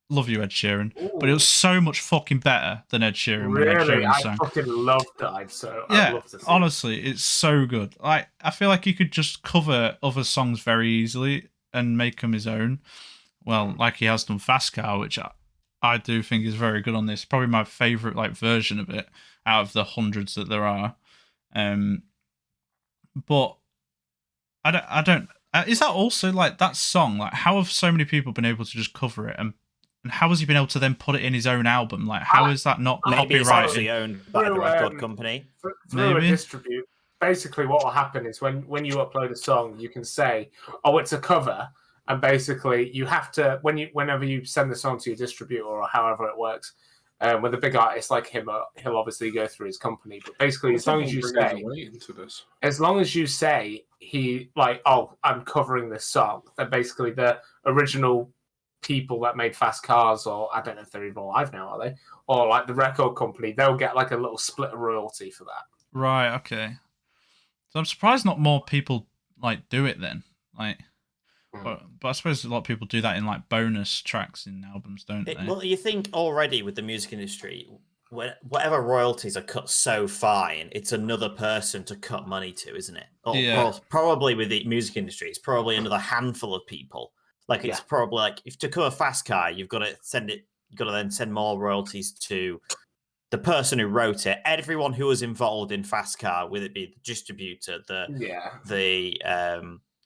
love you Ed Sheeran, but it was so much fucking better than Ed Sheeran when Ed Really, Sheeran I sang. fucking love Dive, so I'd Yeah, love to see it. honestly, it's so good. Like I feel like he could just cover other songs very easily and make them his own. Well, like he has done Fast Car, which I do think is very good on this. Probably my favorite like version of it out of the hundreds that there are. But I don't. Is that also like that song? Like, how have so many people been able to just cover it and And how has he been able to then put it in his own album? Like, how is that not Maybe it's copyrighted? actually owned by the record company. Through a distribute. Basically, what will happen is when you upload a song, you can say, "Oh, it's a cover," and basically you have to whenever you send the song to your distributor or however it works. With a big artist like him, he'll obviously go through his company. But basically, as long as you say "Oh, I'm covering this song," then basically the original people that made Fast Cars, or I don't know if they're even alive now, are they? Or like the record company, they'll get like a little split of royalty for that. Right. Okay. So I'm surprised not more people like do it then. Like, but I suppose a lot of people do that in like bonus tracks in albums, don't they? Well, you think already with the music industry, whatever royalties are cut so fine, it's another person to cut money to, isn't it? Or probably with the music industry, it's probably another handful of people. Like it's probably like if to cover Fast Car, you've got to then send more royalties to the person who wrote it, everyone who was involved in Fast Car, whether it be the distributor, the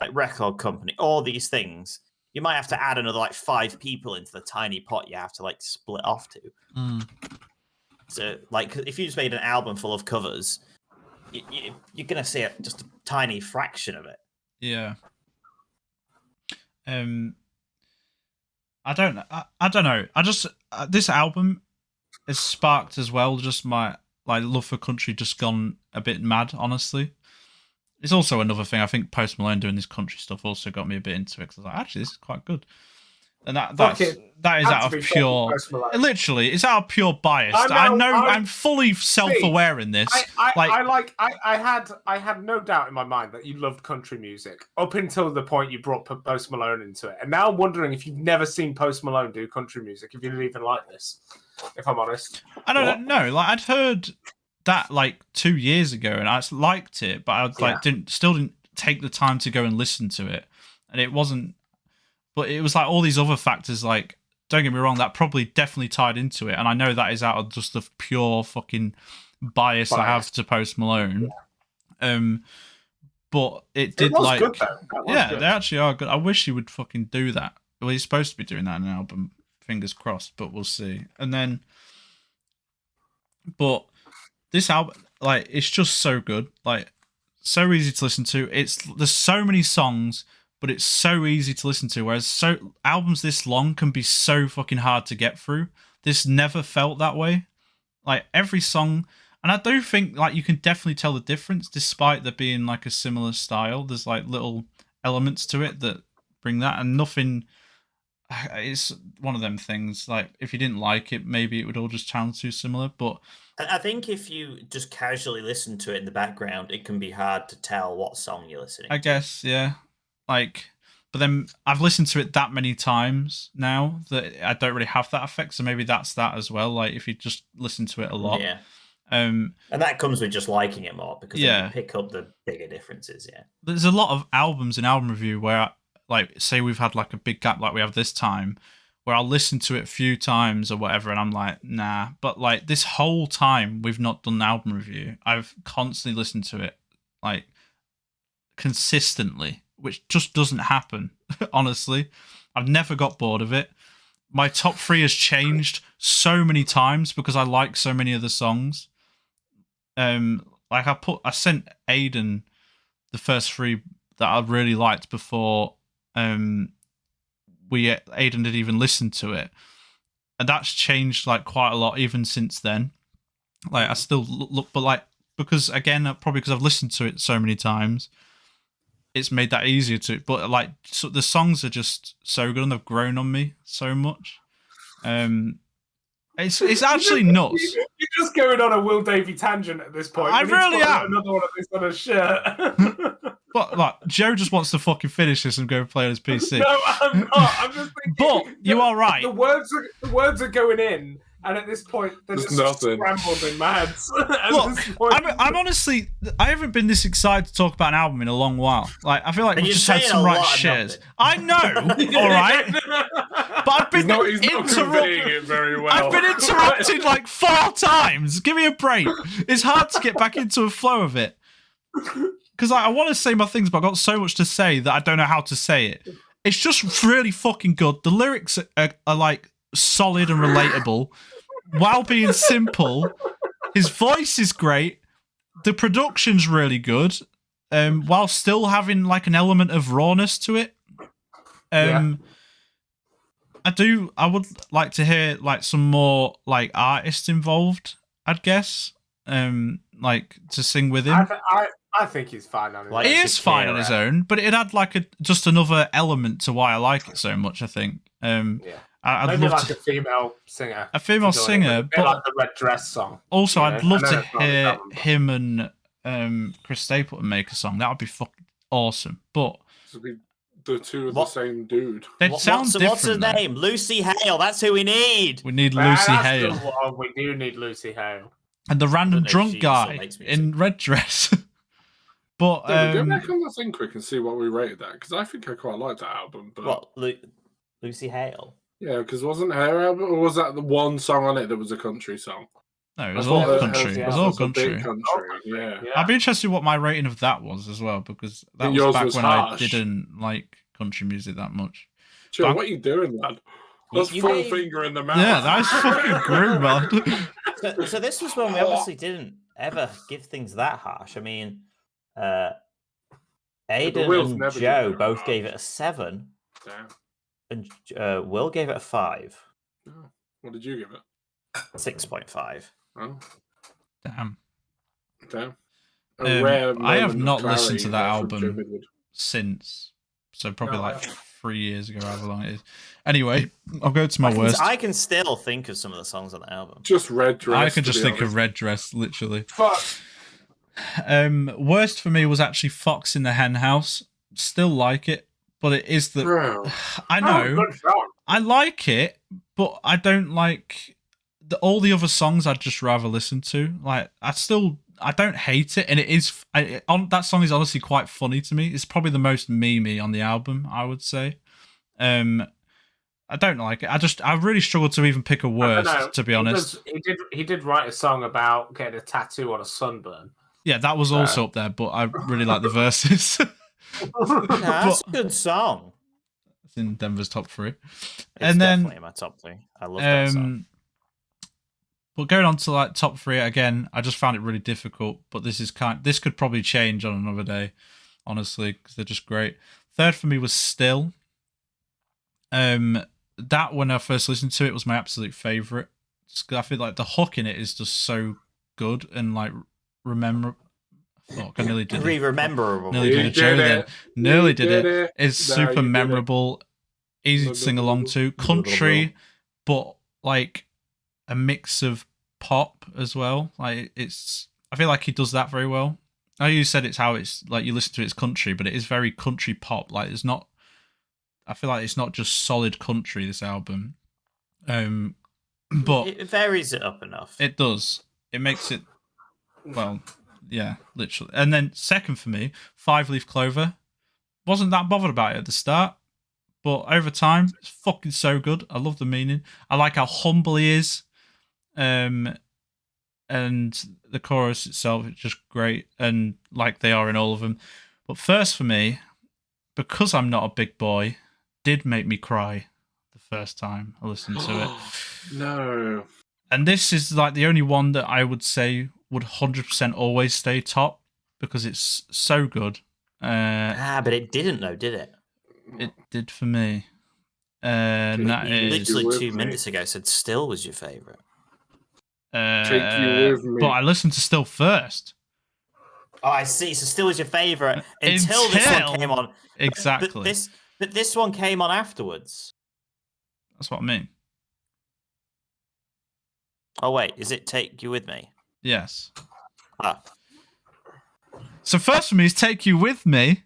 like record company, all these things. You might have to add another like 5 people into the tiny pot you have to like split off to. So like if you just made an album full of covers, you're gonna see just a tiny fraction of it. Yeah. I don't know. I just this album has sparked as well. Just my like love for country just gone a bit mad. Honestly, it's also another thing. I think Post Malone doing this country stuff also got me a bit into it because I was like, actually, this is quite good. And that is out of pure, literally, it's out of pure bias. I'm fully self-aware in this. I had no doubt in my mind that you loved country music up until the point you brought Post Malone into it, and now I'm wondering if you've never seen Post Malone do country music, if you didn't even like this. If I'm honest, I don't know. Like I'd heard that like 2 years ago, and I liked it, but I didn't take the time to go and listen to it, and it wasn't. But it was like all these other factors, like, don't get me wrong, that probably definitely tied into it. And I know that is out of just the pure fucking bias I have to Post Malone. But it did was good, though. Good. They actually are good. I wish he would fucking do that. Well, he's supposed to be doing that in an album. Fingers crossed, but we'll see. And then, but this album, like, it's just so good. Like, so easy to listen to. There's so many songs, but it's so easy to listen to. Whereas albums this long can be so fucking hard to get through. This never felt that way. Like every song, and I do think like you can definitely tell the difference, despite there being like a similar style. There's like little elements to it that bring that, and nothing. It's one of them things. Like if you didn't like it, maybe it would all just sound too similar. But I think if you just casually listen to it in the background, it can be hard to tell what song you're listening to. I guess, yeah. Like, but then I've listened to it that many times now that I don't really have that effect. So maybe that's that as well. Like if you just listen to it a lot. Yeah. And that comes with just liking it more because you pick up the bigger differences. Yeah. There's a lot of albums in album review where, like, say we've had like a big gap like we have this time, where I'll listen to it a few times or whatever, and I'm like, nah. But like this whole time we've not done an album review, I've constantly listened to it, like consistently, which just doesn't happen. Honestly, I've never got bored of it. My top 3 has changed so many times because I like so many of the songs. Like I sent Aidan the first 3 that I really liked before Aidan had even listened to it, and that's changed like quite a lot even since then. Like I still look, but like because again, probably because I've listened to it so many times, it's made that easier to. But like so the songs are just so good and they've grown on me so much. It's actually nuts. You're just going on a Will Davey tangent at this point. I really am. Another one of this on a shirt. But like Joe just wants to fucking finish this and go play on his PC. No, I'm not. I'm just thinking. But you are right. The words are going in, and at this point, they're just scrambled in my head. Look, I'm honestly, I haven't been this excited to talk about an album in a long while. Like I feel like we've just had some right shares. I know, all right. But I've been interrupting it very well. I've been interrupted like 4 times. Give me a break. It's hard to get back into a flow of it. Because I want to say my things, but I've got so much to say that I don't know how to say it. It's just really fucking good. The lyrics are like solid and relatable while being simple. His voice is great. The production's really good, while still having like an element of rawness to it. I would like to hear like some more like artists involved, I'd guess. Like to sing with him. I think he's fine on his own. He is fine on his own, but it had like just another element to why I like it so much, I think. I'd Maybe love like to, a female singer. a female singer, Bit but like the Red Dress song. also I'd love to hear album, but... him and Chris Stapleton make a song. That would be fucking awesome. But the two of the same dude. They'd sound different. What's her name? Lucy Hale. That's who we need. We need Lucy Hale. The one. We do need Lucy Hale. And the random drunk guy in red dress. But go back on the thing quick and see what we rated that, because I think I quite liked that album. But what, Lucy Hale? Yeah, because wasn't her album, or was that the one song on it that was a country song? No, it was all country. It was all country. Yeah. I'd be interested what my rating of that was as well, because that was back when I didn't like country music that much. Sure, what are you doing, lad? That's full finger in the mouth. Yeah, that's fucking grim, man. So this was when we obviously didn't ever give things that harsh. I mean, Aidan and Joe both gave it a 7. Damn. And Will gave it a 5. Oh. What did you give it? 6.5. Oh. Damn. I have not listened to that album since, so probably like 3 years ago, however long it is. Anyway, I'll go to my worst. I can still think of some of the songs on the album. Just Red Dress. I can just think of Red Dress, literally. Fuck. Worst for me was actually Fox in the Hen House. Still like it, but it is the. Bro. I know. I like it, but I don't like all the other songs. I'd just rather listen to. Like, I don't hate it, and it is. That song is honestly quite funny to me. It's probably the most memey on the album, I would say. I don't like it. I really struggle to even pick a worst, to be honest. He did write a song about getting a tattoo on a sunburn. Yeah, that was also up there, but I really like the verses. That's a good song. It's in Denver's top 3. It's definitely in my top 3. I love that song. But going on to like top 3 again, I just found it really difficult. But this could probably change on another day, honestly, because they're just great. Third for me was Still. That when I first listened to it was my absolute favorite. I feel like the hook in it is just so good and like remember. Fuck, I nearly did it. Rememberable. Nearly did a joke then. Nearly did it. It's super memorable, easy to sing along to. Country, but like a mix of pop as well. Like I feel like he does that very well. I know you said it's how it's like you listen to it's country, but it is very country pop. Like it's not. I feel like it's not just solid country, this album. But it varies it up enough. It does. It makes it, well, yeah, literally. And then second for me, 5 Leaf Clover. Wasn't that bothered about it at the start, but over time, it's fucking so good. I love the meaning. I like how humble he is. And the chorus itself is just great, and like they are in all of them. But first for me, because I'm not a big boy, did make me cry the first time I listened to it. No. And this is like the only one that I would say would 100% always stay top because it's so good. But it didn't though, did it? It did for me. And that is literally 2 minutes ago said Still was your favourite. Take You With Me. But I listened to Still first. Oh, I see. So Still was your favourite until this one came on. Exactly. But this one came on afterwards. That's what I mean. Oh, wait. Is it Take You With Me? Yes. Ah. So first for me is Take You With Me.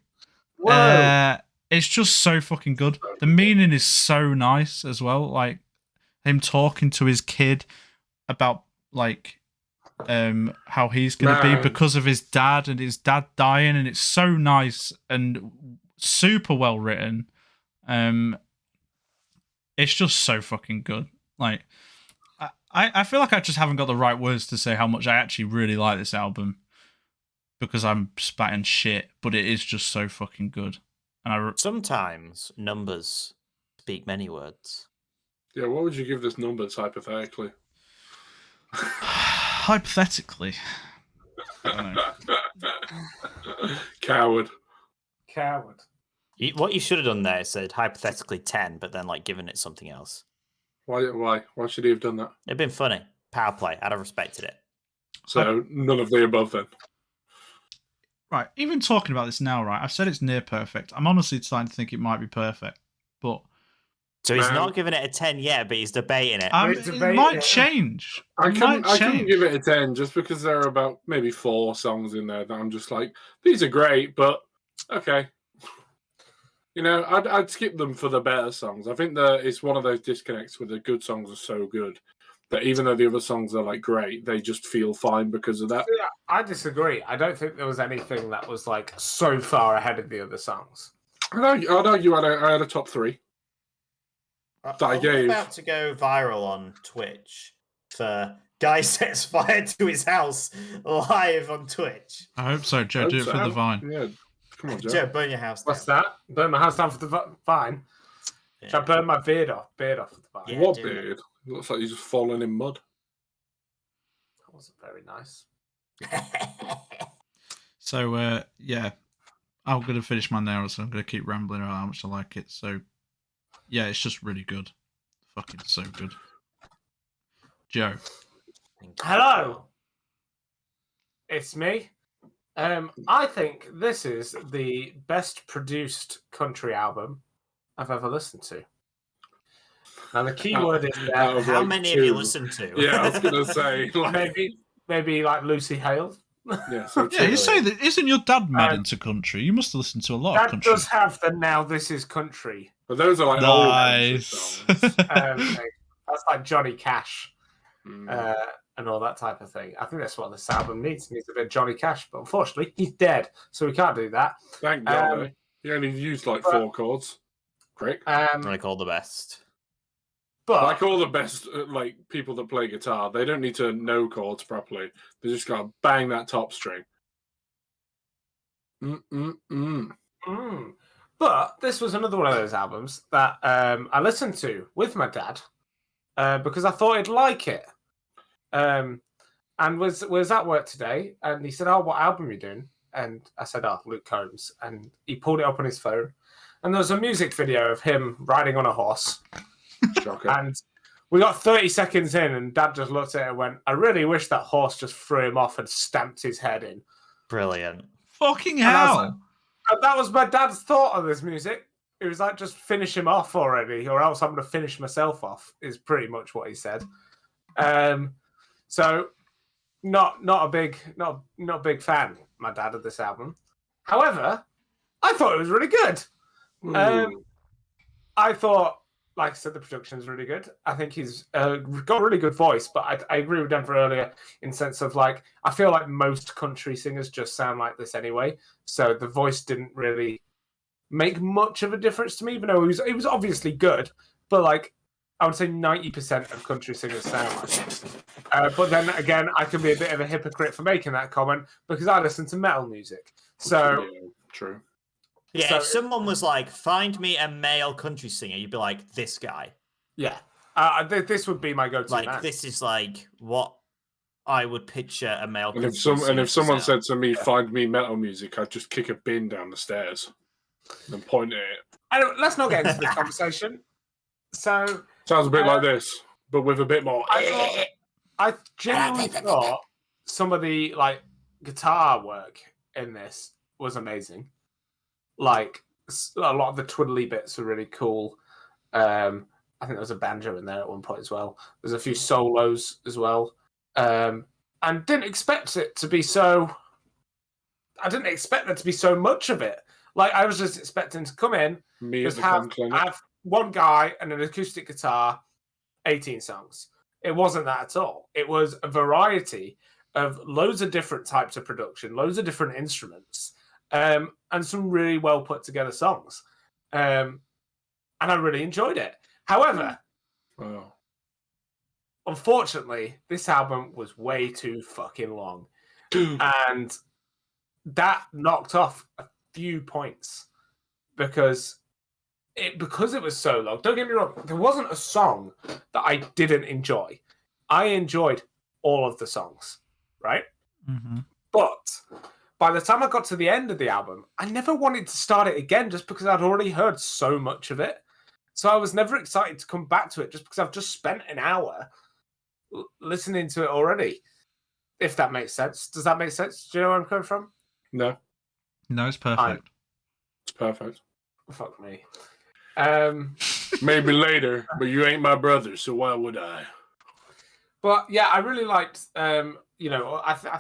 Whoa. It's just so fucking good. The meaning is so nice as well. Like him talking to his kid about like how he's going to be because of his dad and his dad dying, and it's so nice and super well written. It's just so fucking good. Like I feel like I just haven't got the right words to say how much I actually really like this album because I'm spatting shit, but it is just so fucking good. And sometimes numbers speak many words. Yeah, what would you give this numbers hypothetically? Hypothetically. I don't know. Coward. Coward. What you should have done there is said hypothetically 10, but then like given it something else. Why should he have done that? It'd been funny. Power play. I'd have respected it. So none of the above then. Right, even talking about this now, right? I've said it's near perfect. I'm honestly starting to think it might be perfect, but So he's not giving it a 10 yet, but he's debating it. it might change. I couldn't give it a 10 just because there are about maybe 4 songs in there that I'm just like, these are great, but okay. You know, I'd skip them for the better songs. I think that it's one of those disconnects where the good songs are so good that even though the other songs are like great, they just feel fine because of that. Yeah, I disagree. I don't think there was anything that was like so far ahead of the other songs. I'd argue I had a top 3. That I gave. About to go viral on Twitch for guy sets fire to his house live on Twitch. I hope so, Joe. Do it for the Vine. Yeah, come on, Joe. Joe, burn your house down. What's that? Burn my house down for the vine. Yeah. Should I burn my beard off? Beard off with the vine. Yeah, What do beard? It looks like you're just falling in mud. That wasn't very nice. So, yeah, I'm going to finish my nails. So I'm going to keep rambling about how much I like it. So, yeah, it's just really good. Fucking so good. Joe. Hello. It's me. I think this is the best produced country album I've ever listened to. Now the key word is there. How many have you listened to? Yeah, I was gonna say like, maybe like Lucy Hale. Yeah, so Yeah, you say that. Isn't your dad mad into country? You must have listened to a lot of Dad country. does have the Now This Is Country. But those are like nice. old songs. That's like Johnny Cash. Mm. And all that type of thing. I think that's what this album needs. It needs a bit of Johnny Cash, but unfortunately, he's dead, so we can't do that. Thank God. He only used like 4 chords. Great. Like all the best. But Like all the best like people that play guitar, they don't need to know chords properly. They just gotta bang that top string. But this was another one of those albums that I listened to with my dad because I thought he'd like it. And was at work today, and he said, "Oh, what album are you doing?" And I said, "Oh, Luke Combs." And he pulled it up on his phone, and there was a music video of him riding on a horse. Shocker. And we got 30 seconds in, and Dad just looked at it and went, "I really wish that horse just threw him off and stamped his head in." Brilliant. Fucking hell! And that was my dad's thought of this music. It was like, just finish him off already, or else I'm going to finish myself off, is pretty much what he said. So not a big fan, my dad, of this album. However, I thought it was really good. I thought, like I said, the production's really good. I think he's got a really good voice, but I agree with Denver earlier in sense of like, I feel like most country singers just sound like this anyway. So the voice didn't really make much of a difference to me, even though he was obviously good. But like, I would say 90% of country singers sound like this. But then again, I can be a bit of a hypocrite for making that comment because I listen to metal music. So yeah, true. Yeah, So- if someone was like, find me a male country singer, you'd be like, this guy. yeah, this would be my go-to. Like, man. this is like what I would picture a male And country singer if someone to sound. said to me, "Find me metal music," I'd just kick a bin down the stairs and point at it. Anyway, let's not get into this conversation. So Sounds a bit like this, but with a bit more. I genuinely thought some of the like guitar work in this was amazing. Like a lot of the twiddly bits were really cool. I think there was a banjo in there at one point as well. There's a few solos as well, and didn't expect it to be so. I didn't expect there to be so much of it. Like I was just expecting to come in, Me just at the have clinic. one guy and an acoustic guitar, 18 songs. It wasn't that at all. It was a variety of loads of different types of production, loads of different instruments, and some really well put together songs. And I really enjoyed it. However, Wow. unfortunately, this album was way too fucking long. And that knocked off a few points because because it was so long. Don't get me wrong. There wasn't a song that I didn't enjoy. I enjoyed all of the songs, right? Mm-hmm. But by the time I got to the end of the album, I never wanted to start it again just because I'd already heard so much of it. So I was never excited to come back to it just because I've just spent an hour listening to it already. If that makes sense. Does that make sense? Do you know where I'm coming from? No, No, it's perfect. it's perfect. Fuck me. Maybe later, but you ain't my brother, so why would I? But yeah, I really liked. I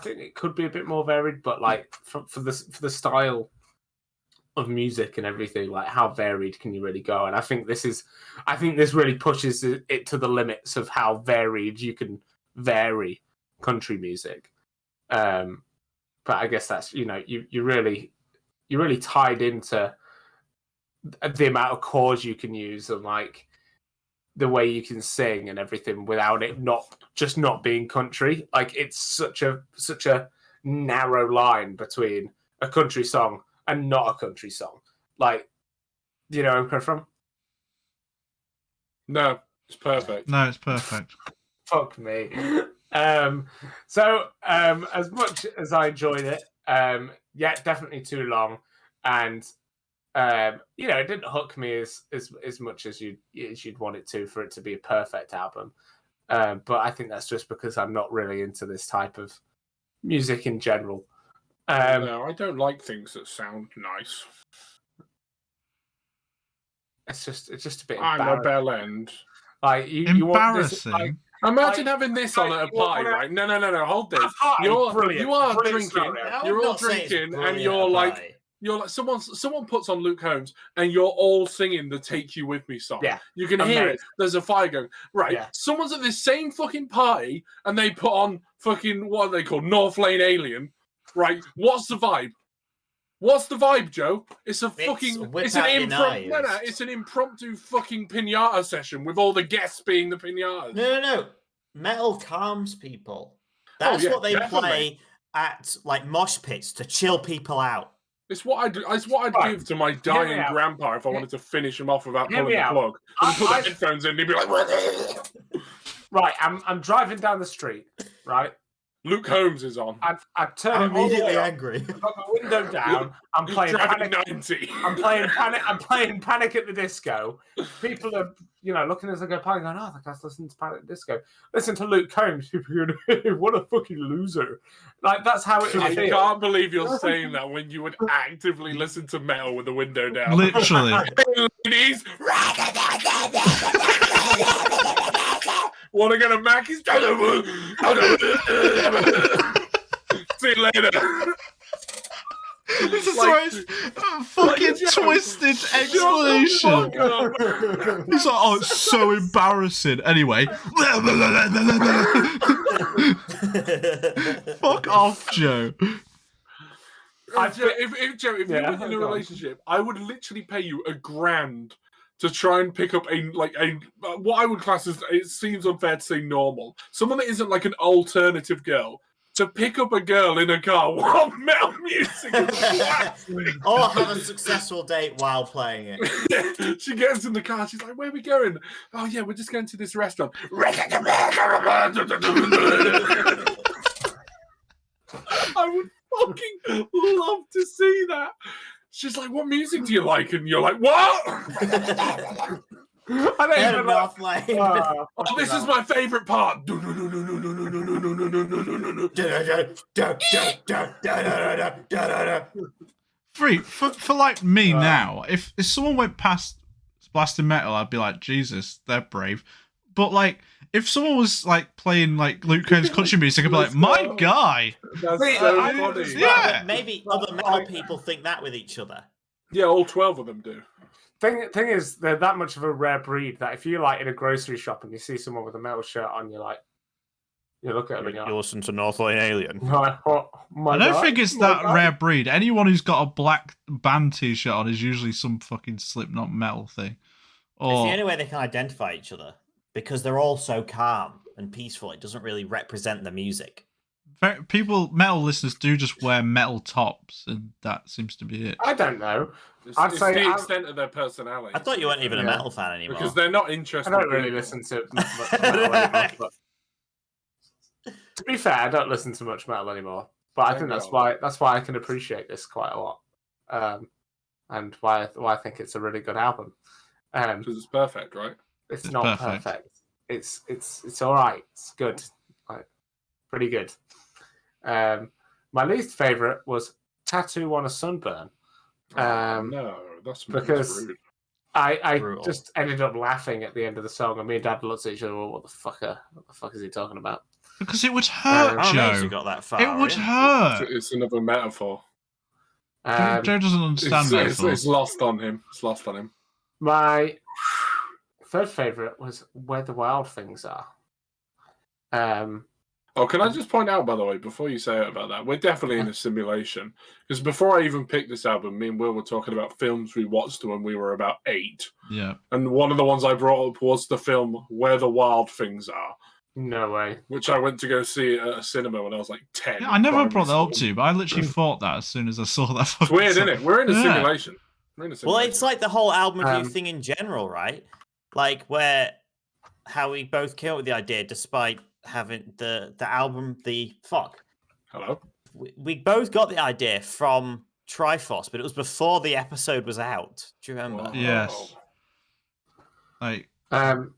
think it could be a bit more varied, but like for the style of music and everything, like how varied can you really go? And I think this really pushes it to the limits of how varied you can vary country music. But I guess that's you're really tied into the amount of chords you can use and like the way you can sing and everything without it not being country. Like it's such a narrow line between a country song and not a country song. Like, do you know where I'm coming from? No, it's perfect. No, it's perfect. Fuck me. So as much as I enjoyed it, definitely too long, and it didn't hook me as much as you'd want it to for it to be a perfect album. But I think that's just because I'm not really into this type of music in general. No, I don't like things that sound nice. It's just a bit I'm a embarrassing. bell end. Like you want this, Embarrassing. Imagine having this on at a party, right? No, hold this. You are brilliant drinking. I would You're all not say it's drinking, and brilliant you're like, pie. someone puts on Luke Combs, and you're all singing the "Take You With Me" song. Yeah, You can hear it. There's a fire going. Right. Yeah. Someone's at this same fucking party, and they put on fucking what are they called? North Lane Alien. Right. What's the vibe? What's the vibe, Joe? It's an impromptu fucking piñata session with all the guests being the piñatas. No. Metal calms people. That's what they play at like mosh pits to chill people out. It's what I'd give to my dying grandpa if I wanted to finish him off without pulling the plug. He'd put the headphones in and he'd be like, right, I'm driving down the street, right? Luke Holmes is on. I've turned immediately angry. I've got the window down. I'm playing Driving Panic. 90. I'm playing Panic at the Disco. People are, looking as I go by, going, "Oh, that guy's listening to Panic at the Disco." Listen to Luke Combs. People are going, "What a fucking loser!" Like that's how it I feels. can't believe you're saying that when you would actively listen to metal with the window down. Literally. Ladies, want to get a Mackey's? See you later. This is the most fucking twisted explanation. He's like, "Oh, it's so embarrassing." Anyway. Fuck off, Joe. If you were in a relationship, I would literally pay you $1,000 to try and pick up a what I would class as, it seems unfair to say normal, someone that isn't like an alternative girl, to pick up a girl in a car while metal music is blasting. Or have a successful date while playing it. She gets in the car, she's like, "Where are we going?" "Oh yeah, we're just going to this restaurant." I would fucking love to see that. She's like, "What music do you like?" And you're like, "What?" I don't even like. Oh, this is my favorite part. For like me now, if someone went past blasting metal, I'd be like, "Jesus, they're brave." But like, if someone was like playing like Luke Combs country music, I'd be like, "My guy." That's so funny. Yeah. Maybe other metal people think that with each other. Yeah, all 12 of them do. Thing is, they're that much of a rare breed that if you're like in a grocery shop and you see someone with a metal shirt on, you're like, you look at them and you're You listen to North Lane Alien. like, I don't think it's that rare breed. Anyone who's got a black band t-shirt on is usually some fucking Slipknot metal thing. It's the only way they can identify each other because they're all so calm and peaceful. It doesn't really represent the music. metal listeners do just wear metal tops, and that seems to be it. I don't know. It's the extent of their personality. I thought you weren't even a metal fan anymore. Because they're not I interested. don't really listen to much metal anymore. But to be fair, I don't listen to much metal anymore. But I think that's why I can appreciate this quite a lot, and why I think it's a really good album. Because it's perfect, right? It's not perfect. It's all right. It's good, like pretty good. My least favorite was "Tattoo on a Sunburn." No, that's rude. I just ended up laughing at the end of the song, and me and Dad looked at each other. Well, what the fuck is he talking about? Because it would hurt, Joe. You got that far, it would hurt. It's another metaphor. Joe doesn't understand metaphors. It's lost on him. It's lost on him. My third favorite was "Where the Wild Things Are." Oh, can I just point out, by the way, before you say about that, we're definitely in a simulation. Because before I even picked this album, me and Will were talking about films we watched when we were about 8. Yeah. And one of the ones I brought up was the film Where the Wild Things Are. No way. Which I went to go see at a cinema when I was like 10. Yeah, I never brought that up to you, but I literally thought that as soon as I saw that. It's weird, isn't it? We're in a simulation. Well, it's like the whole album review thing in general, right? Like how we both came up with the idea despite having the album, Hello? We both got the idea from Triforce, but it was before the episode was out. Do you remember? Wow. Yes. Like, fuck.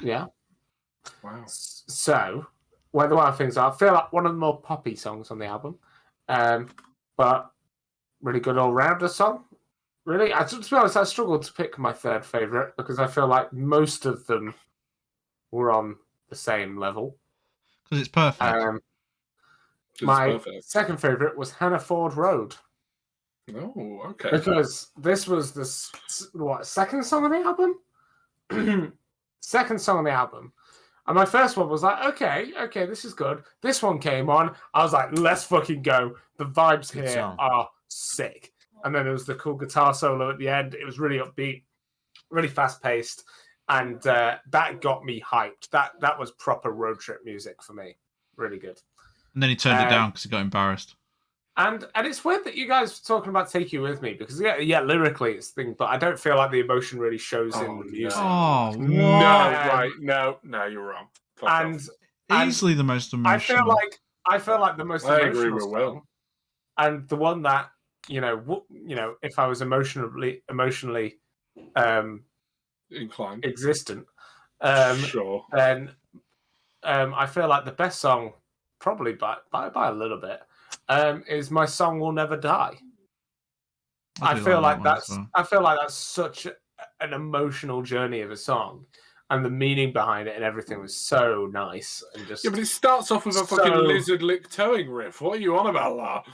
Yeah. Wow. So, Where the Wild Things Are, I feel like one of the more poppy songs on the album, but really good all-rounder song. Really, to be honest, I struggled to pick my third favourite because I feel like most of them were on the same level. Because it's perfect. My second favourite was Hannah Ford Road. Oh, okay. Because this was the second song on the album? Second song on the album. And my first one was like, okay, this is good. This one came on. I was like, let's fucking go. The vibes here are sick. And then there was the cool guitar solo at the end. It was really upbeat, really fast-paced. And that got me hyped. That was proper road trip music for me. Really good. And then he turned it down because he got embarrassed. And it's weird that you guys were talking about Take You With Me, because yeah, lyrically it's thing, but I don't feel like the emotion really shows in the music. Oh, no, right. No, you're wrong. And easily the most emotional. I feel like the most emotional agree with song, Will. and the one that, if I was emotionally inclined, existent, sure. then I feel like the best song, probably by a little bit, is My Song Will Never Die. I feel like that's such an emotional journey of a song, and the meaning behind it and everything was so nice. And just but it starts off with a fucking lizard lick towing riff. What are you on about, that?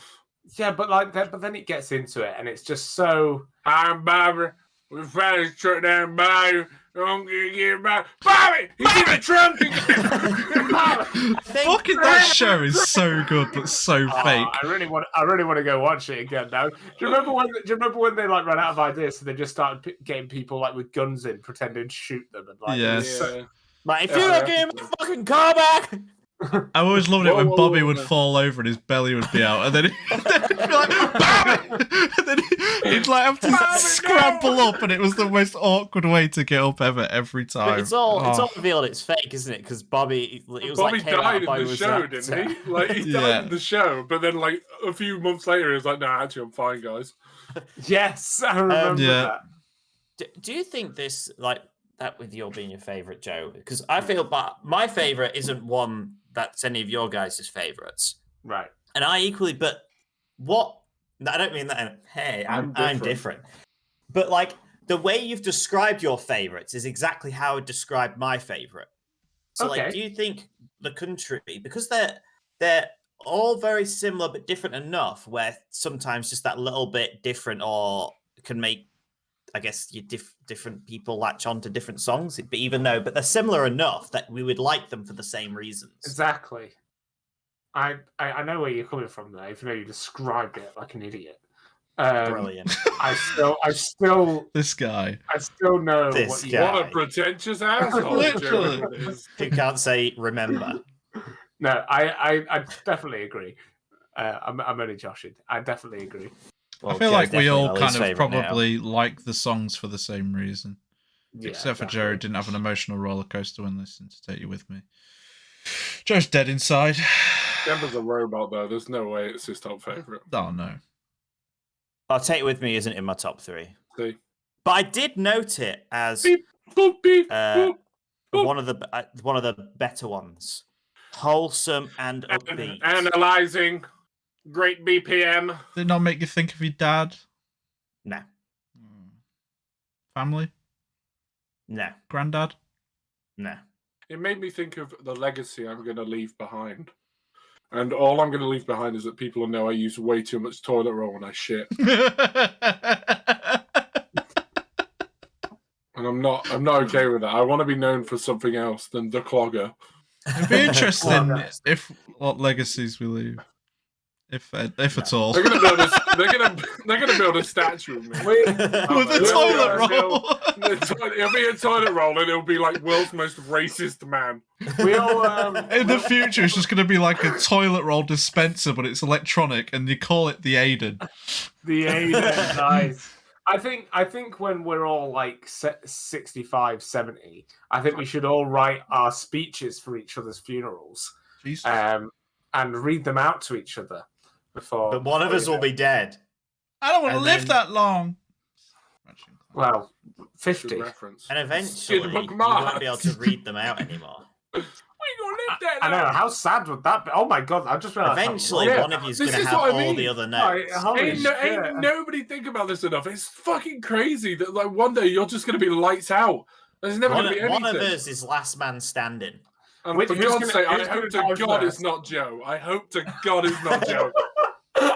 Yeah, but then it gets into it, and it's just so. I'm Bobby. We're finally shut down Bobby. Don't get back. Bobby! He's in the trunk again! Fucking that show is so good, but so fake. I really want to go watch it again now. Do you remember when they like ran out of ideas, so they just started getting people like with guns in, pretending to shoot them, and like yes. Like, if you don't give me my fucking car back. I always loved it when Bobby would fall over and his belly would be out, and then he'd be like, Bobby! And then he'd like have to scramble up, and it was the most awkward way to get up ever every time. But it's all revealed it's fake, isn't it? Because Bobby died in the show, didn't he? Like he died in the show, but then like a few months later, he was like, "No, actually, I'm fine, guys." Yes, I remember that. Do you think this that with your being your favorite, Joe? Because I feel, my favorite isn't one that's any of your guys' favorites, right? And I equally, but what? I don't mean that. Hey, I'm different. But like the way you've described your favorites is exactly how I would describe my favorite. So, like, do you think the country, because they're all very similar but different enough, where sometimes just that little bit different or can make, I guess, you different people latch on to different songs, but they're similar enough that we would like them for the same reasons. Exactly. I know where you're coming from there, even though you described it like an idiot. Brilliant. I still this guy. I still know what a pretentious asshole. Literally. Who can't say remember. No, I definitely agree. I'm only joshing. I definitely agree. I feel like we all kind of probably like the songs for the same reason. Yeah, Except for definitely. Joe, who didn't have an emotional roller coaster when listening to Take You With Me. Joe's dead inside. Deborah's a robot, though. There's no way it's his top favourite. Oh, no. I'll Take It With Me isn't in my top 3. See? But I did note it as Beep, boop, beep, boop, boop. one of the better ones. Wholesome and upbeat. Analyzing. Great BPM. Did it not make you think of your dad? No. Family? No. Granddad? No. It made me think of the legacy I'm going to leave behind. And all I'm going to leave behind is that people will know I use way too much toilet roll when I shit. And I'm not okay with that. I want to be known for something else than the clogger. It'd be interesting if what legacies we leave. If at all. They're gonna build a statue of me. With a toilet roll. It'll be a toilet roll and it'll be like world's most racist man. We all In the future it's just gonna be like a toilet roll dispenser, but it's electronic, and you call it the Aidan. The Aidan, nice. I think when we're all like 65, 70, I think we should all write our speeches for each other's funerals. Jesus. And read them out to each other before. But one of us will be dead. I don't want to live that long. Well, 50. Reference. And eventually, you won't be able to read them out anymore. We gonna live that I know, how sad would that be? Oh my god, I just realized. Eventually, one of you's going to have all the other notes. Ain't nobody think about this enough. It's fucking crazy that like one day you're just going to be lights out. There's never going to be anything. One of us is last man standing. And for God's sake, I hope to God it's not Joe. I hope to God it's not Joe.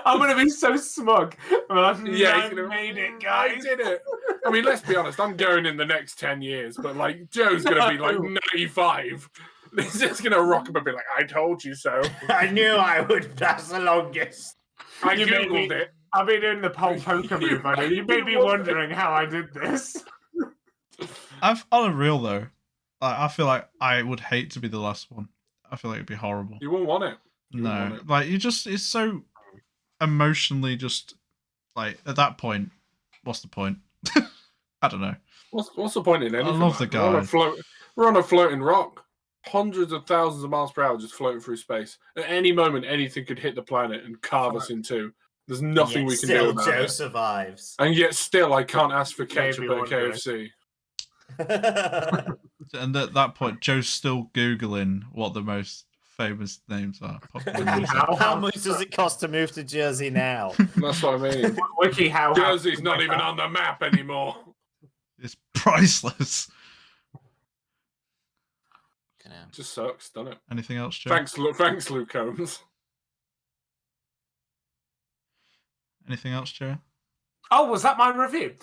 I'm going to be so smug. I made it, guys. I did it. I mean, let's be honest. I'm going in the next 10 years, but like Joe's going to be like 95. He's just going to rock up and be like, I told you so. I knew I would last the longest. I Googled it. I've been doing the Pole Poker move. You made me wondering how I did this. On a real though, I feel like I would hate to be the last one. I feel like it'd be horrible. You won't want it. No, like it's so emotionally just like at that point. What's the point? I don't know. What's the point in anything? I love the guy. We're on a floating rock. Hundreds of thousands of miles per hour just floating through space. At any moment, anything could hit the planet and carve us in two. There's nothing we can do about it. Joe survives. And yet still, I can't ask for ketchup at KFC. And at that point, Joe's still Googling what the most famous names are. How much does it cost to move to Jersey now? That's what I mean. Jersey's not even on the map anymore. It's priceless. Just sucks, doesn't it? Anything else, Joe? Thanks, Luke Combs. Anything else, Joe? Oh, was that my review?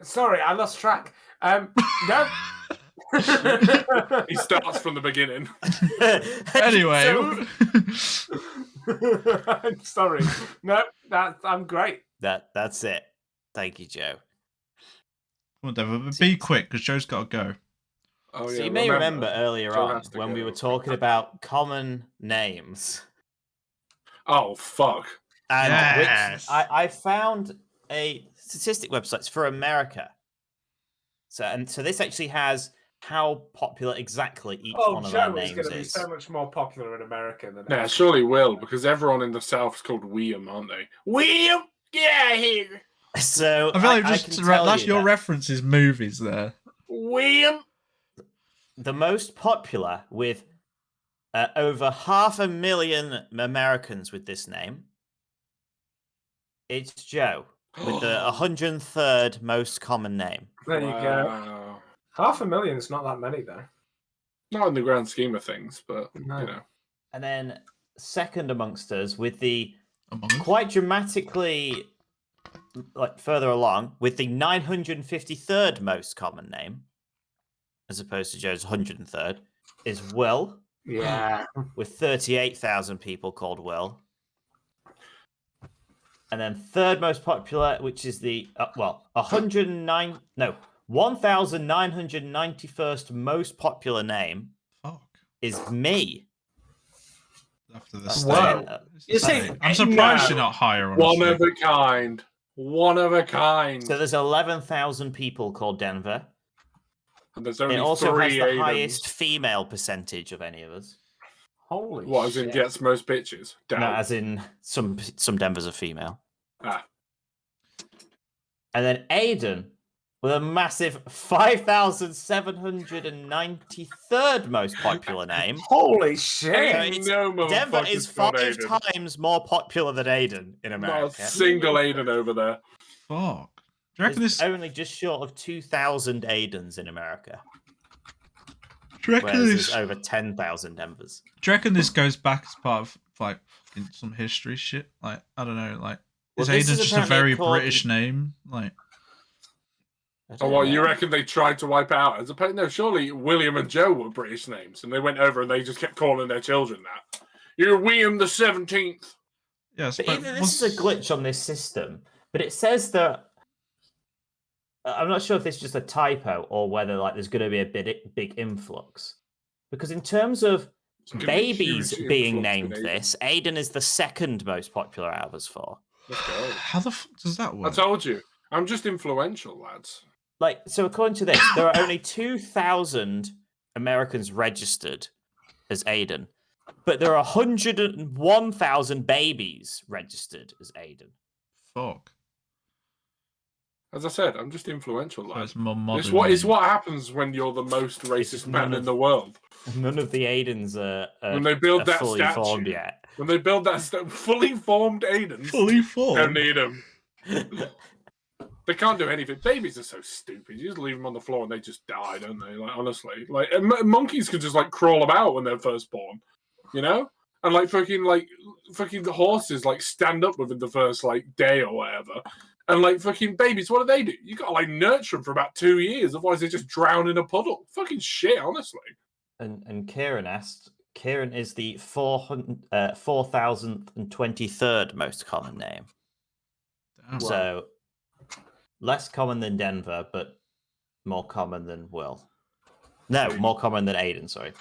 Sorry, I lost track. No. He starts from the beginning. Anyway. I'm sorry. No, I'm great. That's it. Thank you, Joe. Come on, Devin, be quick, because Joe's got to go. Oh, yeah, so you may remember earlier on when we were talking about common names. Oh, fuck. And yes. I found a statistic website for America. So this actually has how popular exactly each one of our names is. Joe is going to be so much more popular in America than Yeah, surely will, because everyone in the South is called William, aren't they? William, get out of here. So I feel like that's your reference is movies there. William. The most popular with over 500,000 Americans with this name. It's Joe with the 103rd most common name. There you go. 500,000 is not that many, though. Not in the grand scheme of things, but you know. And then second amongst us with the quite dramatically, like further along, with the 953rd most common name, as opposed to Joe's 103rd, is Will. Yeah. With 38,000 people called Will. And then third most popular, which is the 1,991st most popular name is me after the That's state. Whoa. You see, I'm surprised no. you're not higher. One Honestly. of a kind. One of a kind. So there's 11,000 people called Denver. And there's only It also has 3 the Aidens. highest female percentage of any of us. Holy What, as in shit. gets most bitches? Doubt. No, as in some Denvers are female. Ah. And then Aidan with a massive 5,793rd most popular name. Holy shit. Ain't no Denver motherfucker's is got 5 Aiden. times more popular than Aidan in Not a America. single Aiden over there. Fuck. Do you reckon There's this? only just short of 2,000 Aidens in America, Do you reckon whereas this? there's over 10,000 Denvers. Do you reckon this goes back as part of like fucking some history shit? Like I don't know. Like Well, is this Aidan is just a apparently very called- British name? Like I Oh, don't what, you know. reckon they tried to wipe out? As opposed, no, surely William and Joe were British names, and they went over and they just kept calling their children that. You're William the 17th. yes, But but either this is a glitch on this system, but it says that I'm not sure if this is just a typo or whether like there's going to be a big influx. Because in terms of It's gonna be a babies huge being influx in named Aiden. this, Aidan is the second most popular out of us four. Let's go. How the fuck does that I work? told you. I'm just influential, lads. Like, so according to this, there are only 2,000 Americans registered as Aidan, but there are 101,000 babies registered as Aidan. Fuck. As I said, I'm just influential, So lads. it's more modern. It's what happens when you're the most racist man in the world. None of the Aidens are When they build that fully statue. formed yet. When they build that fully formed Aidens, fully don't formed. need them. They can't do anything. Babies are so stupid. You just leave them on the floor and they just die, don't they? Like honestly, like monkeys can just like crawl about when they're first born, you know. And like fucking horses like stand up within the first like day or whatever. And like fucking babies, what do? You gotta like nurture them for about 2 years, otherwise they just drown in a puddle. Fucking shit, honestly. And Kieran asked, Kieran is the 4,023rd most common name. Damn. So less common than Denver, but more common than Will. No, more common than Aidan, sorry.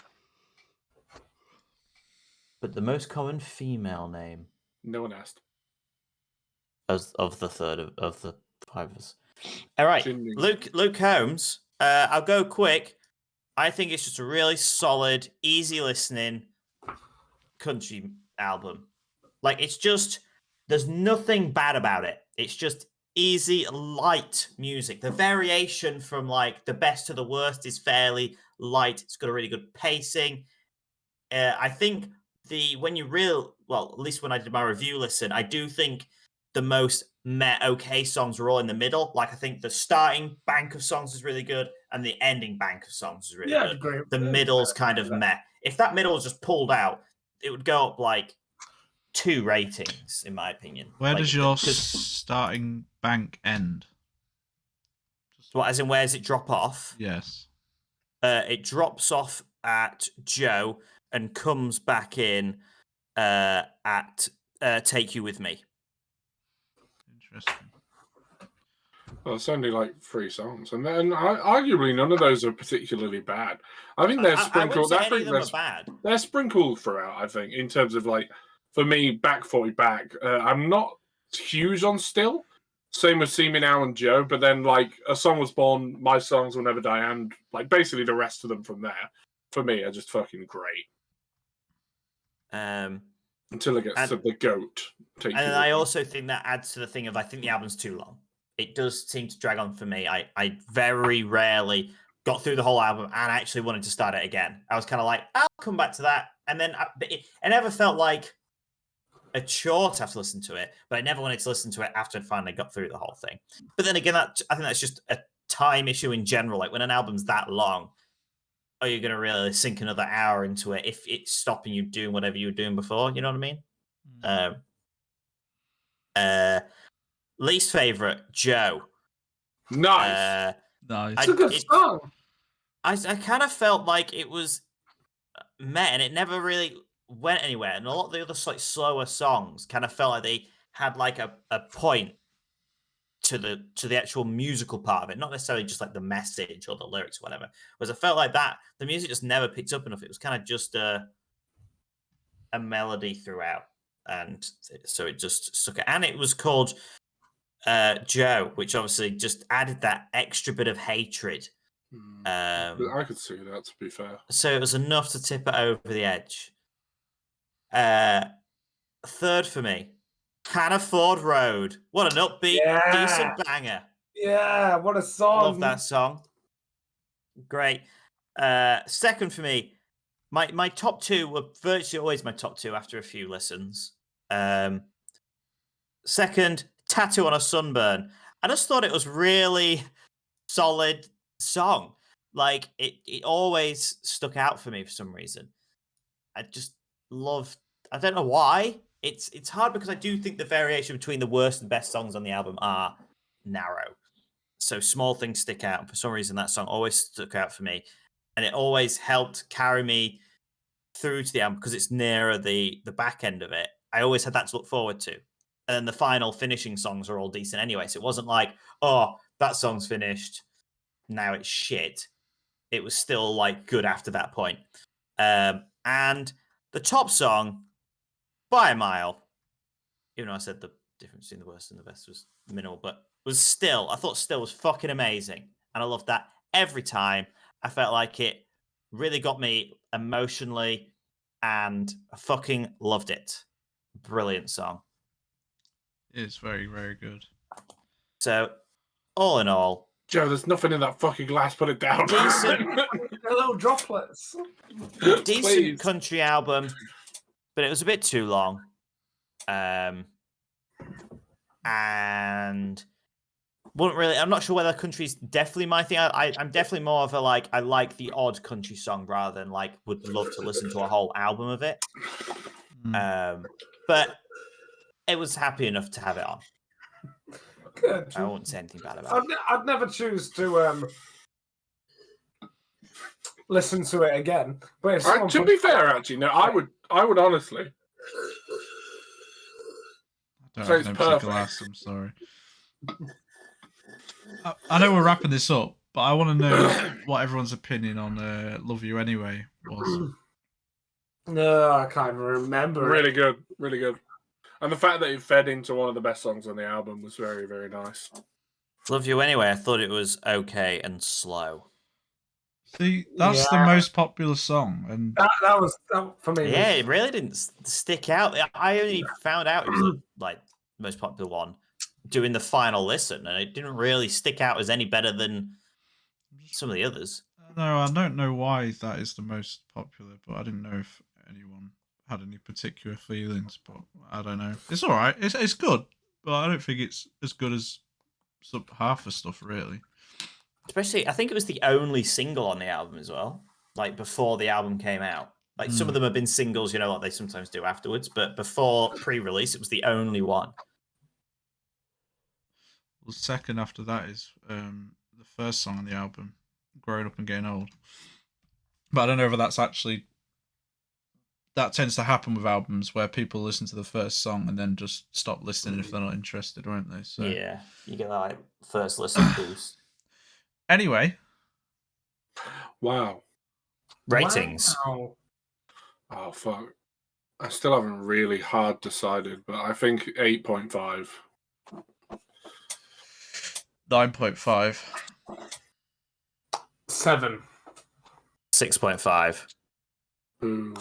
But the most common female name No one asked. of the third of the five of us. All right, Chimney. Luke Holmes. I'll go quick. I think it's just a really solid, easy listening country album. Like it's just there's nothing bad about it. It's just easy, light music. The variation from like the best to the worst is fairly light. It's got a really good pacing. I think at least when I did my review listen, I do think the most okay songs were all in the middle. Like I think the starting bank of songs is really good, and the ending bank of songs is really Yeah, good. great. The middle's kind of meh. If that middle was just pulled out, it would go up like 2 ratings, in my opinion. Where Like, does your 'cause- starting bank end? what, as in where does it drop off? Yes. It drops off at Joe and comes back in at Take You With Me. Interesting. Well, it's only like 3 songs, and then arguably none of those are particularly bad. I think they're I sprinkled. wouldn't say I any think of them are bad. they're sprinkled throughout. I think in terms of like for me, back 40 back. I'm not huge on Still. Same with See Me Now and Joe, but then like A Song Was Born, My Songs Will Never Die, and like basically the rest of them from there, for me, are just fucking great. Until it gets to the goat. And I also think that adds to the thing of I think the album's too long. It does seem to drag on for me. I very rarely got through the whole album and actually wanted to start it again. I was kind of like, I'll come back to that. And then it never felt like a chore to have to listen to it, but I never wanted to listen to it after I'd finally got through the whole thing. But then again, I think that's just a time issue in general. Like when an album's that long, are you going to really sink another hour into it if it's stopping you doing whatever you were doing before? You know what I mean? Least favorite, Joe. Nice. Nice. It's a good song. I kind of felt like it was met and it never really went anywhere. And a lot of the other like slower songs kind of felt like they had like a point to the actual musical part of it, not necessarily just like the message or the lyrics or whatever. Whereas I felt like that the music just never picked up enough. It was kind of just a melody throughout, and so it just stuck. And it was called Joe, which obviously just added that extra bit of hatred. I could see that, to be fair. So it was enough to tip it over the edge. Third for me, Can Afford Road. What an upbeat, decent banger. Yeah, what a song. I love that song. Great. Second for me, my top two were virtually always my top two after a few listens. Second, Tattoo on a Sunburn. I just thought it was really solid song. Like it always stuck out for me for some reason. I just love. I don't know why. It's hard because I do think the variation between the worst and best songs on the album are narrow. So small things stick out. And for some reason, that song always stuck out for me, and it always helped carry me through to the album because it's nearer the back end of it. I always had that to look forward to. And then the final finishing songs are all decent anyway. So it wasn't like, oh, that song's finished, now it's shit. It was still like good after that point. And the top song, by a mile, even though I said the difference between the worst and the best was minimal, but was still, I thought still was fucking amazing. And I loved that every time. I felt like it really got me emotionally and I fucking loved it. Brilliant song. It's very, very good. So, all in all, Joe, there's nothing in that fucking glass. Put it down. decent, Little droplets. decent country album, but it was a bit too long. And wouldn't really. I'm not sure whether country's definitely my thing. I'm definitely more of a like. I like the odd country song rather than like would love to listen to a whole album of it. But it was happy enough to have it on. Good. I won't say anything bad about it. I'd never choose to listen to it again. But if someone To be fair, actually, no, I would honestly. I So don't it's have no particular perfect. glass, I'm sorry. I know we're wrapping this up, but I want to know what everyone's opinion on Love You Anyway was. No, I can't even remember. Really good, really good. And the fact that it fed into one of the best songs on the album was very, very nice. Love You Anyway. I thought it was okay and slow. See, that's the most popular song, and That was for me. Yeah, it really didn't stick out. I only found out it was the like most popular one doing the final listen, and it didn't really stick out as any better than some of the others. no, I don't know why that is the most popular, but I didn't know if anyone had any particular feelings, but I don't know. It's all right. It's good, but I don't think it's as good as half the stuff, really. Especially, I think it was the only single on the album as well. Like before the album came out. Like some of them have been singles, you know, like they sometimes do afterwards. But before pre-release, it was the only one. The second after that is the first song on the album, "Growing Up and Getting Old." But I don't know whether that's actually. That tends to happen with albums where people listen to the first song and then just stop listening if they're not interested, won't they? So Yeah, you get that like first listen boost. anyway, Wow. Ratings. Wow. Oh, fuck. I still haven't really hard decided, but I think 8.5. 9.5. 7. 6.5. Ooh.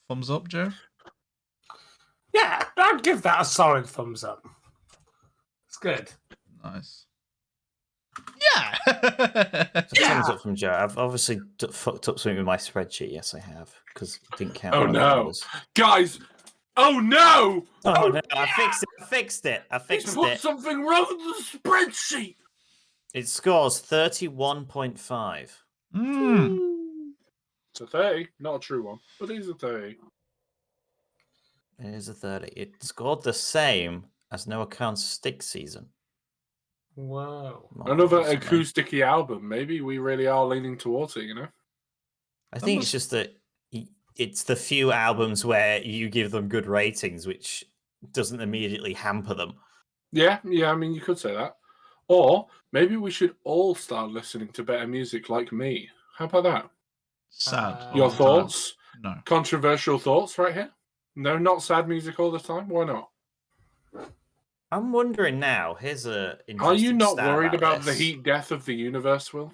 Thumbs up, Joe? Yeah, I'd give that a solid thumbs up. It's good. Nice. Yeah. Thumbs up from Joe. I've obviously fucked up something with my spreadsheet. Yes, I have, because it didn't count. Oh, one of the no. numbers. Guys! Oh, no! Oh, no! I fixed it. I He's fixed put it. something wrong with the spreadsheet! It scores 31.5. It's a 30, not a true one, but it is a 30. It is a 30. It scored the same as No Accounts Stick Season. Wow. Another Recently. acoustic-y album. Maybe we really are leaning towards it, you know? I think it's just that it's the few albums where you give them good ratings, which doesn't immediately hamper them. Yeah, I mean, you could say that. Or maybe we should all start listening to better music like me. How about that? sad. all Your the time. thoughts? No. Controversial thoughts right here? No, not sad music all the time? Why not? I'm wondering now. Here's a. Are you interesting not stat worried about the this. heat death of the universe, Will?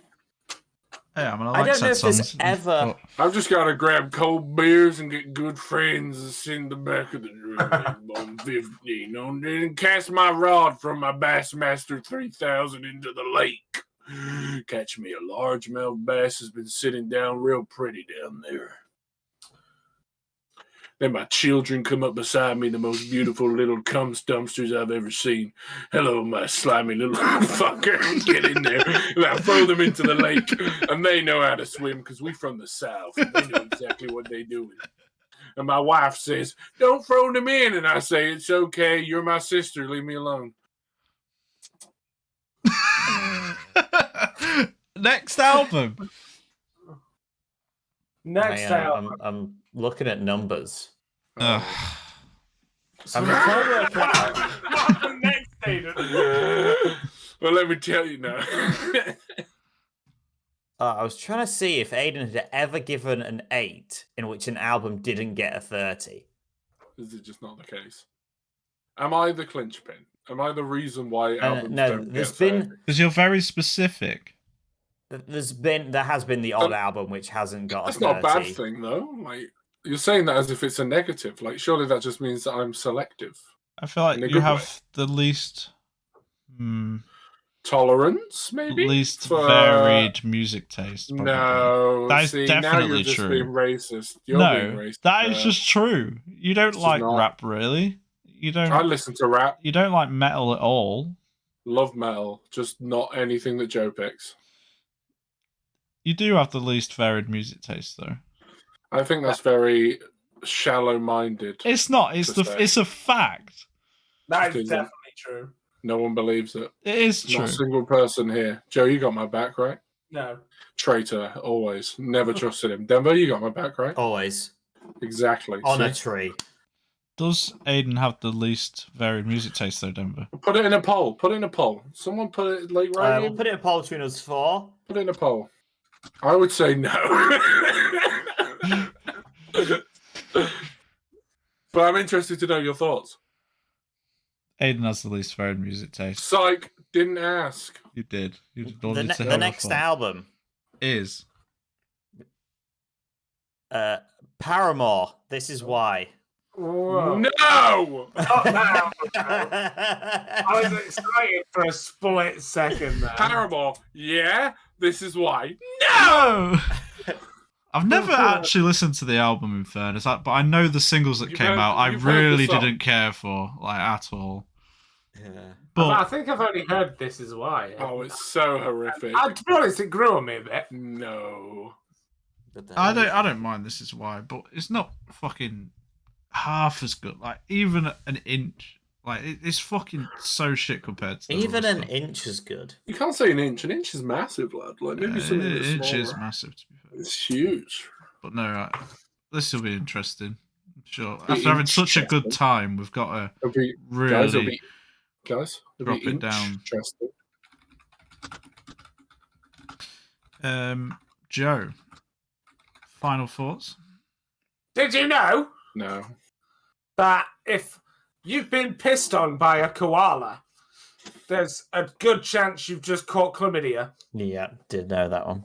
Yeah, I mean, I I like don't know sad if there's songs. ever- but I've just got to grab cold beers and get good friends and sit in the back of the room on 15 and cast my rod from my Bassmaster 3000 into the lake. Catch me a largemouth bass has been sitting down real pretty down there. Then my children come up beside me, the most beautiful little cum dumpsters I've ever seen. Hello, my slimy little fucker. Get in there. And I throw them into the lake. And they know how to swim because we from the South. And they know exactly what they're doing. And my wife says, don't throw them in. And I say, it's okay. You're my sister. Leave me alone. Next album. Next album. I'm looking at numbers. Ugh. So I'm trying to work out. what's the next, Aidan? Well, let me tell you now. I was trying to see if Aidan had ever given an 8 in which an album didn't get a 30. Is it just not the case? Am I the clinch pin? Am I the reason why albums don't there's get been 30? Because you're very specific. there has been the odd album which hasn't got That's a 30. not a bad thing, though. Like, you're saying that as if it's a negative. Like, surely that just means that I'm selective. I feel like In a you good have way. the least Tolerance, maybe? least For- varied music taste. Probably. No. That is see, now definitely you're just true. being racist. You're No, being racist. that is just true. You don't It's just like not. rap, really. You don't. I listen to rap, You don't like metal at all. love metal, just not anything that Joe picks. You do have the least varied music taste, though. I think that's very shallow-minded. It's not. It's to say. It's a fact. That Because, is definitely true. No one believes it. It is Not true. a single person here. Joe, you got my back, right? No. Traitor, always. Never trusted him. Denver, you got my back, right? Always. Exactly. On a See? tree. Does Aidan have the least varied music taste, though, Denver? Put it in a poll. Put it in a poll. Someone put it like right We'll in. put it in a poll between us 4. Put it in a poll. I would say no. But I'm interested to know your thoughts. Aidan has the least varied music taste. Psych, didn't ask. You did. You did. The next album, is Paramore. This is why. Whoa. No! Not now. I was excited for a split second there. Paramore, yeah, this is why. no. I've never actually listened to the album, in fairness, but I know the singles that You've came heard- out. I you've heard the really song. didn't care for, like, at all. Yeah. I But think I've only heard This Is Why. Oh, it's so horrific. To be honest, it grew on me a bit. No. I don't mind. This is why, but it's not fucking half as good. Like even an inch. Like it's fucking so shit compared to the Even other an stuff. inch is good. You can't say an inch. An inch is massive, lad. Like maybe something An that's inch smaller. is massive, to be fair. It's huge. But no, this will be interesting. I'm sure. Be After having such a good interesting. time, we've got to It'll be, really guys, it'll drop be it down. interesting. Joe. Final thoughts? Did you know No. that if you've been pissed on by a koala, there's a good chance you've just caught chlamydia? Yeah, did know that one.